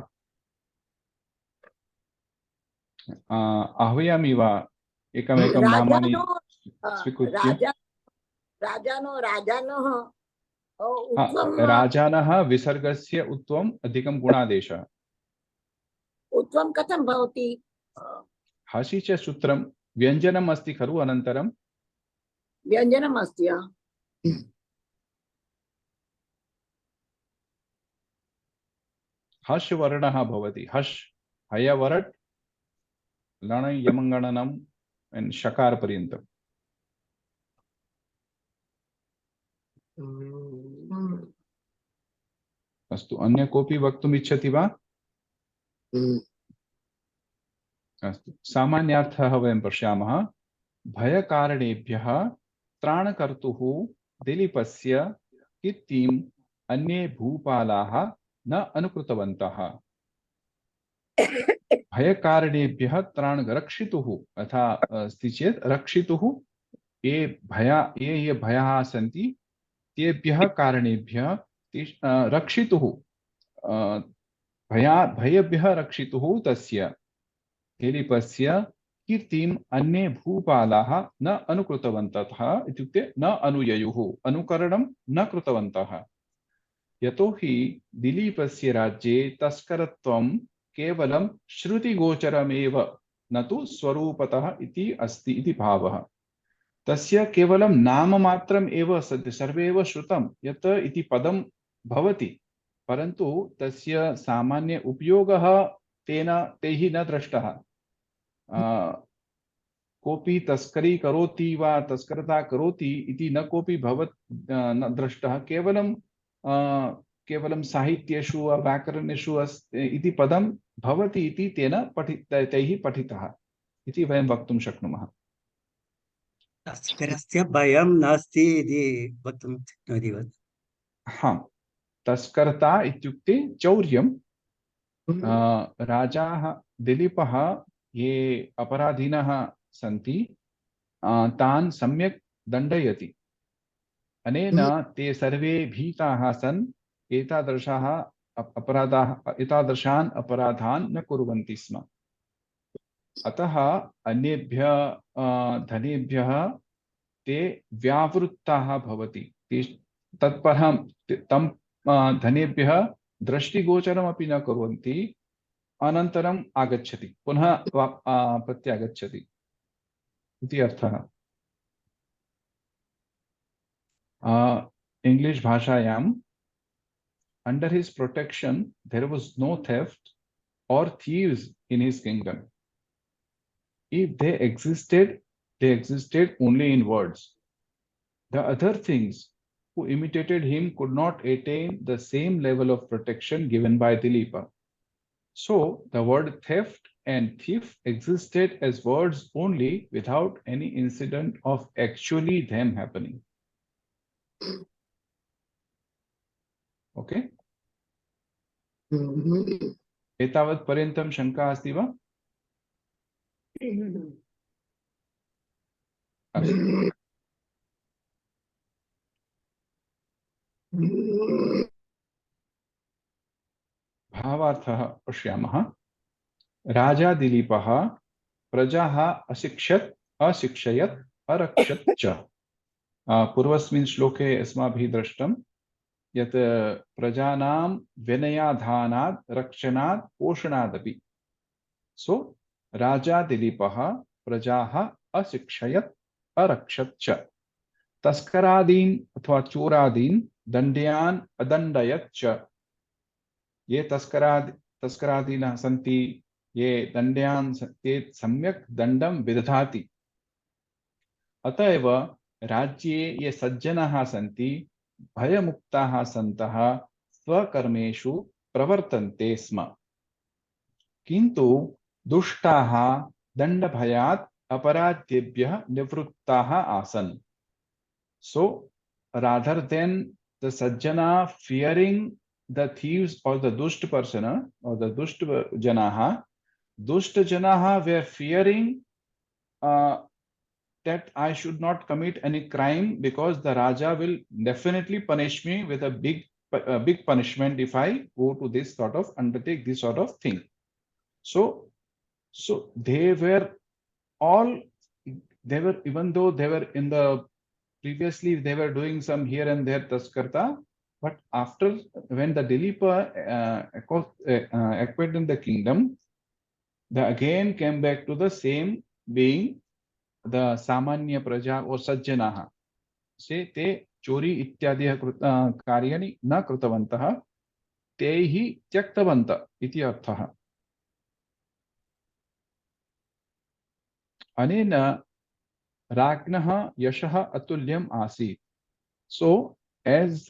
Speaker 1: आह्वयामि वा एकमेकं नामानि स्वीकृत्य? राजानः विसर्गस्य उत्वम् अधिकं गुणादेशः।
Speaker 7: उत्वं कथं भवति?
Speaker 1: हसि च सूत्रं व्यञ्जनम् अस्ति खलु, अनन्तरं
Speaker 7: व्यञ्जनम् अस्ति।
Speaker 1: हस् वर्णः भवति। हस् हयवरट् लण यमगणनम् शकार पर्यन्तम्। अस्तु, अन्य कोऽपि वक्तुम् इच्छति वा? अस्तु, सामान्यार्थः वयं पश्यामः। भयकारणेभ्यः त्राणकर्तुः दिलीपस्य कीर्तिम् अन्ये भूपालाः न अनुकृतवन्तः। भयकारणेभ्यः त्राण रक्षितुः अथा अस्ति चेत् रक्षितुः ये भयाः सन्ति तेभ्यः कारणेभ्यः रक्षितुः भयेभ्यः रक्षितुः तस्य दिलीपस्य कीर्तिम् अन्ये भूपालाः न अनुकृतवन्तः इत्युक्ते न अनुययुः, अनुकरणं न कृतवन्तः। यतो हि दिलीपस्य राज्ये तस्करत्वं केवलं श्रुतिगोचरमेव न तु स्वरूपतः इति अस्ति इति भावः। तस्य केवलं नाममात्रम् एव सर्वैव श्रुतं यत् इति पदं भवति, परन्तु तस्य सामान्य उपयोगः तैः न दृष्टः। कोऽपि तस्करी करोति वा तस्करता करोति इति न कोऽपि न दृष्टः। केवलं साहित्येषु वा व्याकरणेषु इति पदं भवति इति तैः पठितः इति वयं वक्तुं शक्नुमः।
Speaker 10: तस्करस्य भयं नास्ति इति वक्तुं शक्नोति वा?
Speaker 1: हाँ, तस्करता इत्युक्ते चौर्यं। राजाः दिलीपः ये अपराधिनः सन्ति तान् सम्यक् दण्डयति। अनेन ते सर्वे भीताः सन् एतादृशान् अपराधान् न कुर्वन्ति स्म। अतः अन्येभ्यः धनेभ्यः ते व्यावृत्ताः भवति। तत्परं तं धनेभ्यः दृष्टिगोचरमपि न कुर्वन्ति, अनन्तरम् आगच्छति, पुनः प्रत्यागच्छति इति अर्थः। English भाषायां under his protection there was no theft or thieves in his kingdom. If they existed only in words. The other things who imitated him could not attain the same level of protection given by Dilipa. So the word theft and thief existed as words only without any incident of actually them happening. Okay? एतावत् पर्यन्तं शङ्का अस्ति वा? भावार्थः पश्यामः। राजा दिलीपः प्रजाः अशिक्षयत् अरक्षत् च। पूर्वस्मिन् श्लोके अस्माभिः दृष्टं यत् प्रजानां विनयाधानात् रक्षणात् पोषणादपि। सो राजा दिलीपः प्रजाः अशिक्षयत् अरक्षत च। तस्करादीन अथवा चोरादीन दंडयान अदंडयत च। ये तस्करादीनः सन्ति, ये दंडयान ते सम्यक् दंडं विदधाति। अतएव राज्ये ये सज्जनाः सन्ति भयमुक्ताः सन्तः स्वकर्मेषु प्रवर्तन्ते स्म, किन्तु दुष्टाः दंडभयात् अपराधेभ्यः निवृत्ताः आसन्। So rather than the sajjana fearing the thieves or the dusht person or the dusht janaha were fearing that I should not commit any crime, because the Raja will definitely punish me with a big punishment if I go to this sort of undertake this sort of thing. So they were even though they were in the previously they were doing some here and there taskarta, but after when the Dilipa acquired in the kingdom, they again came back to the same being the samanya praja or sajjanaha. Se te chori ityadiyah karyani na krutavantah te hi tyaktavanta iti arthah. Anena Ragnaha Yashaha Atulyam Asit. So, as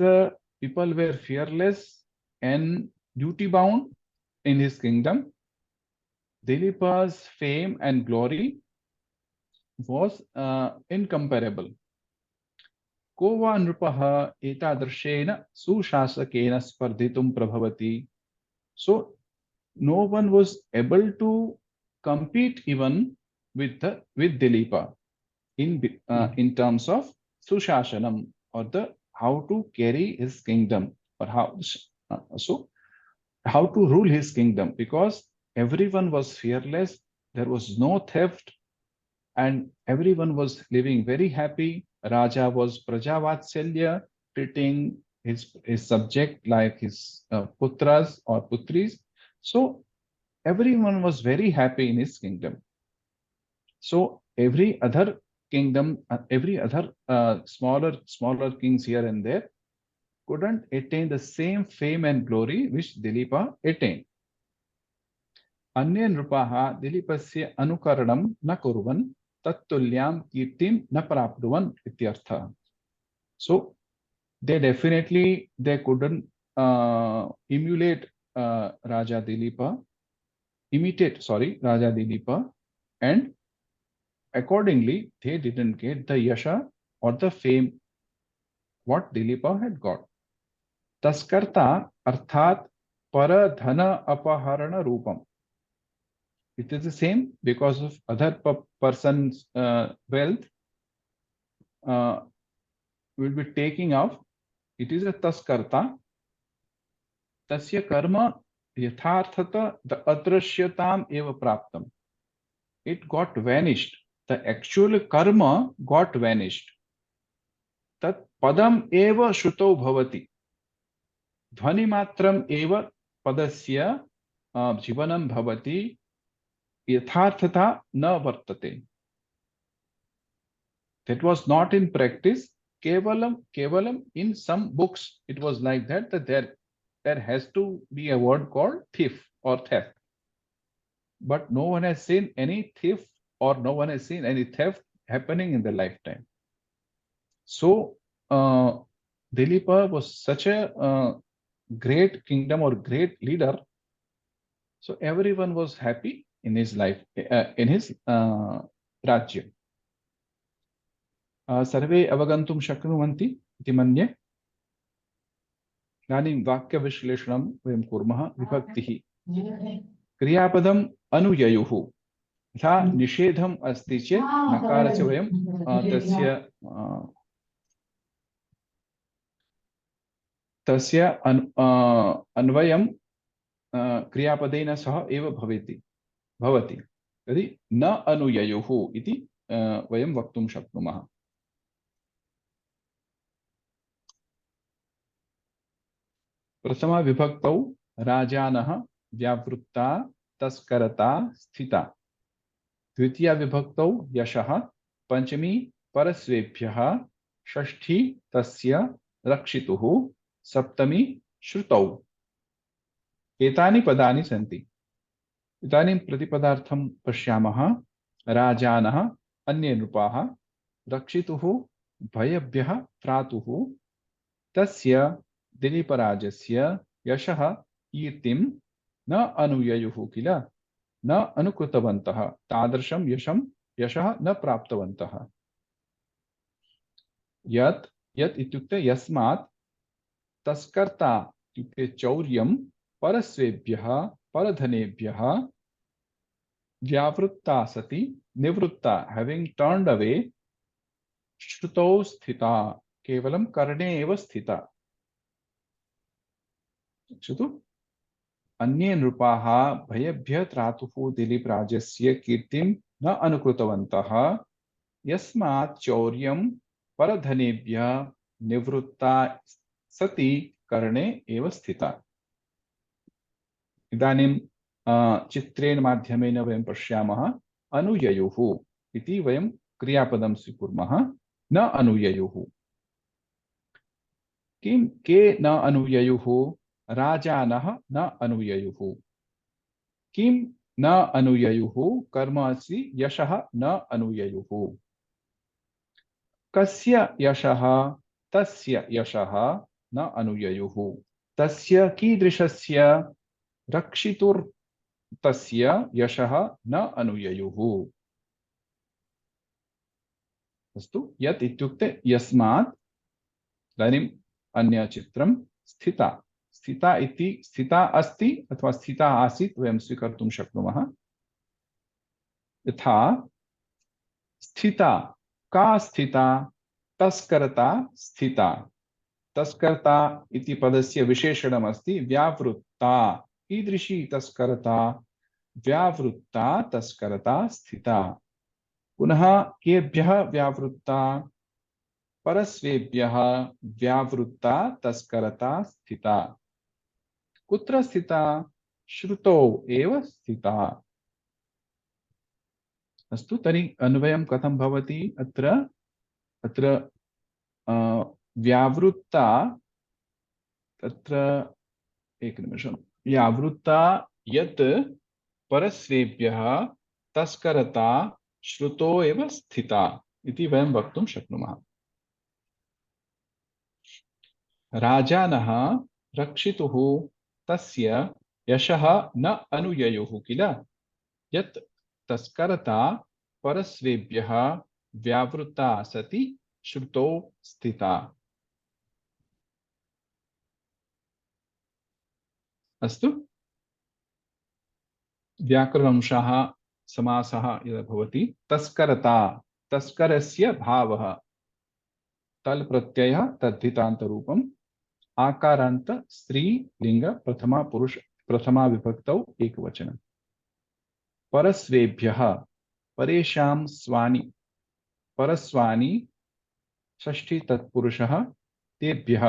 Speaker 1: people were fearless and duty bound in his kingdom, Dilipa's fame and glory was incomparable. Kova nrupaha etadrshena sushasakena spardhitum prabhavati. So, no one was able to compete even with Dilipa in terms of sushashanam, or the how to carry his kingdom, or how to rule his kingdom, because everyone was fearless, there was no theft, and everyone was living very happy. Raja was Prajavatsalya, treating his subject like his putras or putris. So everyone was very happy in his kingdom. So every other kingdom, every other smaller kings here and there couldn't attain the same fame and glory which Dilipa attained. Anya nrupaha Dilipasya anukaranam na kurvan tattulyam kirtim na prapduvan ityartha. So they couldn't imitate Raja Dilipa, and accordingly they didn't get the yasha or the fame what Dilipa had got. Taskarta arthat paradhana apaharana rupam. It is the same because of other person's wealth will be taking off. It is a taskarta. Tasya karma yatharthata the adrashyatam eva praptam. It got vanished. The actual karma got vanished. Tat padam eva shuto bhavati. Dhvani matram eva padasya jivanam bhavati. Yatharthata na vartate. That was not in practice. Kevalam in some books it was like that there has to be a word called thief or theft. But no one has seen any thief or no one has seen any theft happening in their lifetime. So Dilipa was such a great kingdom or great leader. So everyone was happy in his life, in his rajya. Sarve avagantum shaknuvanti iti manye. Idanim vakya vishleषणं vayam kurmah vibhaktihi. Kriyapadam anuyayuhu. यथा निषेधम अस्ति चेत् नकारस्य वयं तस्य अन्वयं क्रियापदेन सह एव भवति यदि न अनुययुः इति वयं वक्तुं शक्नुमः। प्रथमा विभक्तौ राजानः व्यावृत्ता तस्करता स्थिता। द्वितीया विभक्तौ यशः, पंचमी परस्वेभ्यः षष्ठी तस्य रक्षितुः सप्तमी श्रुतौ। एतानि पदानि सन्ति। इदानीं प्रतिपदार्थं पश्यामः। राजानः अन्ये नृपाः रक्षितुः भयभ्यः त्रातुः तस्य दिलीपराजस्य यशः कीर्तिं न अनुययुः किल, न अनुकृतवन्तः, तादृशं यशः न प्राप्तवन्तः। यत् यत् इत्युक्ते यस्मात् तस्कर्ता इत्युक्ते चौर्यं परस्वेभ्यः परधनेभ्यः व्यावृत्ता सति निवृत्ता हैविंग टर्न्ड अवे श्रुतौ स्थिता केवलं कर्णे एव स्थिता। श्रुतु अन्ये नृपाः भयभ्यः त्रातुः दिलीपराजस्य कीर्तिं न अनुकृतवन्तः यस्मात् चौर्यं परधनेभ्यः निवृत्ता सति कर्णे एव स्थिता। इदानीं चित्रेण माध्यमेन वयं पश्यामः। अनुययुः इति वयं क्रियापदं स्वीकुर्मः। न अनुययुः। किं के न अनुययुः? राजानः न अनुययुः। किं न अनुययुः? कर्म अस्ति यशः न अनुययुः। कस्य यशः? तस्य यशः न अनुययुः। तस्य कीदृशस्य? रक्षितुर् तस्य यशः न अनुययुः। अस्तु, यत् इत्युक्ते यस्मात्। इदानीम् अन्यचित्रं स्थिता। स्थिता इति स्थिता अस्ति अथवा स्थिता आसीत् वयं स्वीकर्तुं शक्नुमः। यथा स्थिता, का स्थिता? तस्करता स्थिता। तस्करता इति पदस्य विशेषणमस्ति व्यावृत्ता। कीदृशी तस्करता? व्यावृत्ता तस्करता स्थिता। पुनः केभ्यः व्यावृत्ता? परस्वेभ्यः व्यावृत्ता तस्करता स्थिता। कुत्र स्थिता? श्रुतौ एव स्थिता। अस्तु, तर्हि अन्वयं कथं भवति? अत्र व्यावृत्ता, तत्र एकनिमिषं, व्यावृत्ता यत् परस्वेभ्यः तस्करता श्रुतो एव स्थिता इति वयं वक्तुं शक्नुमः। राजानः रक्षितुः तस्य यशः न अनुययुः किल, यत् तस्करता परस्वेभ्यः व्यावृत्ता सति श्रुतौ स्थिता। अस्तु, व्याकरणंशः समासः यदा भवति, तस्करता, तस्करस्य भावः, तल प्रत्ययः तद्धितान्तरूपम्, आकारान्त स्त्रीलिंग प्रथमा पुरुष प्रथमा विभक्तौ एकवचनम्। परस्वेभ्यः, परेषां स्वानि, परस्वानि षष्ठी तत्पुरुषः तेभ्यः,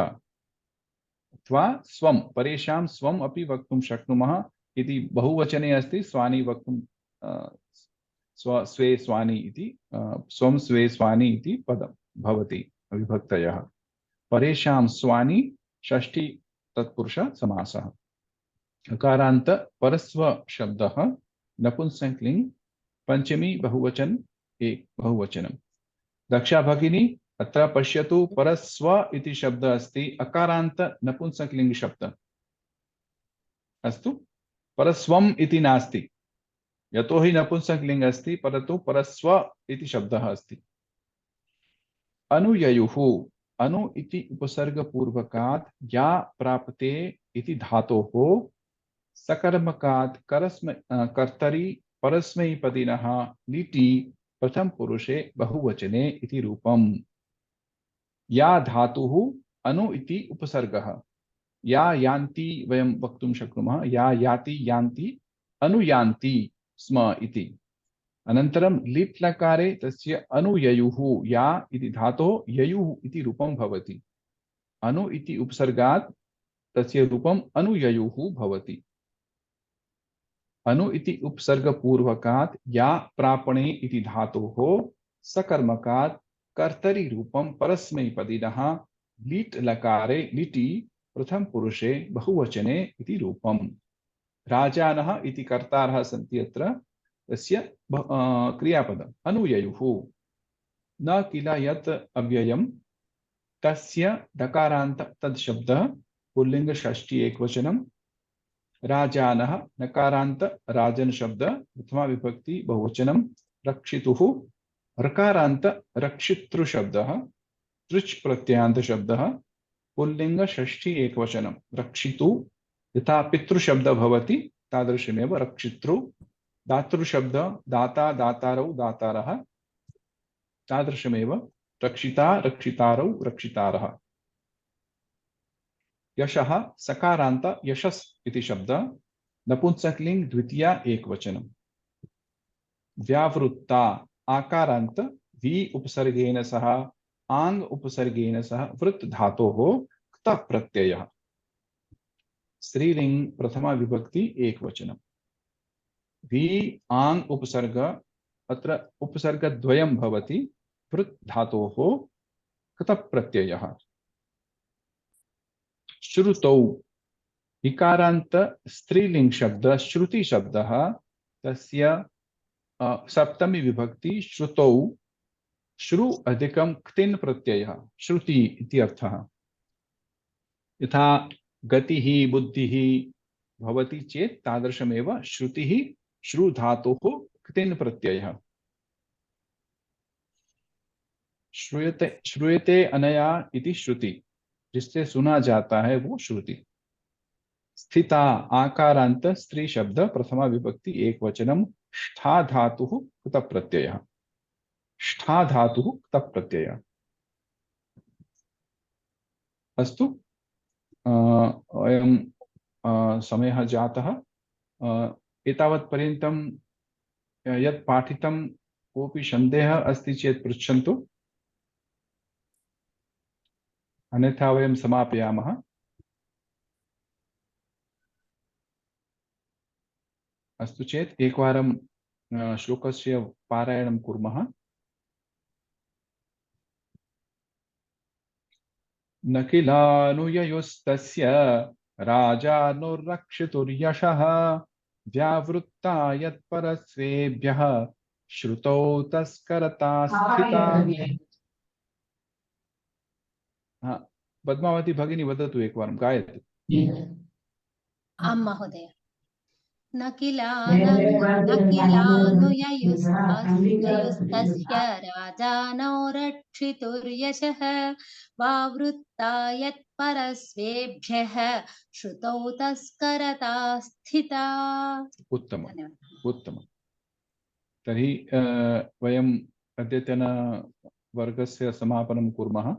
Speaker 1: अथवा स्वं, परेषां स्वम् अपि वक्तुं शक्नुमः। इति बहुवचने अस्ति स्वानि वक्तुं, स्वे स्वानि इति, स्वं स्वे स्वानि इति पदं भवति विभक्तयः। परेषां स्वानि षष्ठी तत्पुरुष समासः। अकारान्त परस्व शब्दः नपुंसकलिङ्ग पंचमी बहुवचन एक बहुवचनम्। दक्षा भगिनी अत्र पश्यतु, परस्व इति शब्दः अस्ति, अकारान्त नपुंसकलिङ्ग शब्दः। अस्तु, परस्वम् इति नास्ति, यतोहि नपुंसकलिङ्ग अस्ति, परन्तु परस्व इति शब्दः अस्ति। अनुययुः, अनु इति उपसर्गपूर्वकात् या प्राप्ते इति धातोः सकर्मकात् कर्तरि परस्मैपदिनः लिटि प्रथम पुरुषे बहुवचने इति रूपम्। या धातुः अनु इति उपसर्गः। या यान्ति वयं वक्तुं शक्नुमः, या याति यान्ति अनुयान्ति स्म इति। अनन्तरं लिट् लकारे तस्य अनुययुः, या इति धातोः ययुः इति रूपं भवति। अनु इति उपसर्गात् तस्य रूपम् अनुययुः भवति। अनु इति उपसर्गपूर्वकात् या प्रापणे इति धातोः सकर्मकात् कर्तरि रूपं परस्मैपदिनः लीट् लकारे लिटि प्रथम पुरुषे बहुवचने इति रूपम्। राजानः इति कर्तारः सन्ति अत्र, तस्य क्रियापदम् अनुययुः। न किल यत् अव्ययम् तस्य दकारान्त तद् शब्दः पुल्लिंग षष्ठी एकवचनम्। राजानः नकारान्त राजन शब्द प्रथमा विभक्ति बहुवचनम्। रक्षितुः रकारान्त रक्षितृ शब्दः तृच् प्रत्ययान्त शब्दः पुल्लिंग षष्ठी एकवचनम्। रक्षितु यथा पितृ शब्द भवति तादृशमेव रक्षितृ। दातृ शब्द दाता दातारौ दातारः तादृशमेव रक्षिता रक्षितारौ रक्षितारः। यशः सकारान्त यशस् इति शब्द नपुंसकलिंग द्वितीया एकवचनम्। व्यावृत्ता आकारान्त वि उपसर्गेण सह आंग उपसर्गेण सह वृत्त धातोः क्त प्रत्ययः। स्त्रीलिंग प्रथमा विभक्ति एकवचनम्। वि आंग उपसर्ग अत्र उपसर्ग द्वयं भवति वृत्त धातोः क्त प्रत्ययः। श्रुतौ इकारान्त स्त्रीलिंग शब्द श्रुति शब्दः तस्य सप्तमी विभक्ति श्रुतौ श्रु अधिकं क्तिन् प्रत्ययः श्रुति इति अर्थः। यथा गतिः बुद्धिः भवति चेत् तादृशमेव श्रुतिः श्रु धातोः क्तिन् प्रत्ययः। श्रूयते श्रूयते अनया इति श्रुति, जिससे सुना जाता है वो श्रुति। स्थिता आकारांत स्त्री शब्द प्रथमा विभक्ति एकवचनम्। ष्ठा धातुः कृत प्रत्ययः। ष्ठा धातुः कृत प्रत्ययः। अस्तु, अयं समयः जातः। एतावत् पर्यन्तं यत् पाठितं कोऽपि सन्देहः अस्ति चेत् पृच्छन्तु, अन्यथा वयं समापयामः। अस्तु चेत् एकवारं श्लोकस्य पारायणं कुर्मः। न किलानुययुस्तस्य राजानुरक्षितुर्यशः व्यावृत्ता यत्परस्वेभ्यः श्रुतौ तस्करता स्थिता। पद्मावती भगिनी वदतु, एकवारं गायतु।
Speaker 8: आं महोदय। न किलानुययुस्तस्य राजानो रक्षितुर्यशः वावृत्ता यत्परस्वेभ्यः श्रुतौ तस्करता स्थिता।
Speaker 1: उत्तमम् उत्तमम्। तर्हि वयम् अद्यतन वर्गस्य समापनं कुर्मः।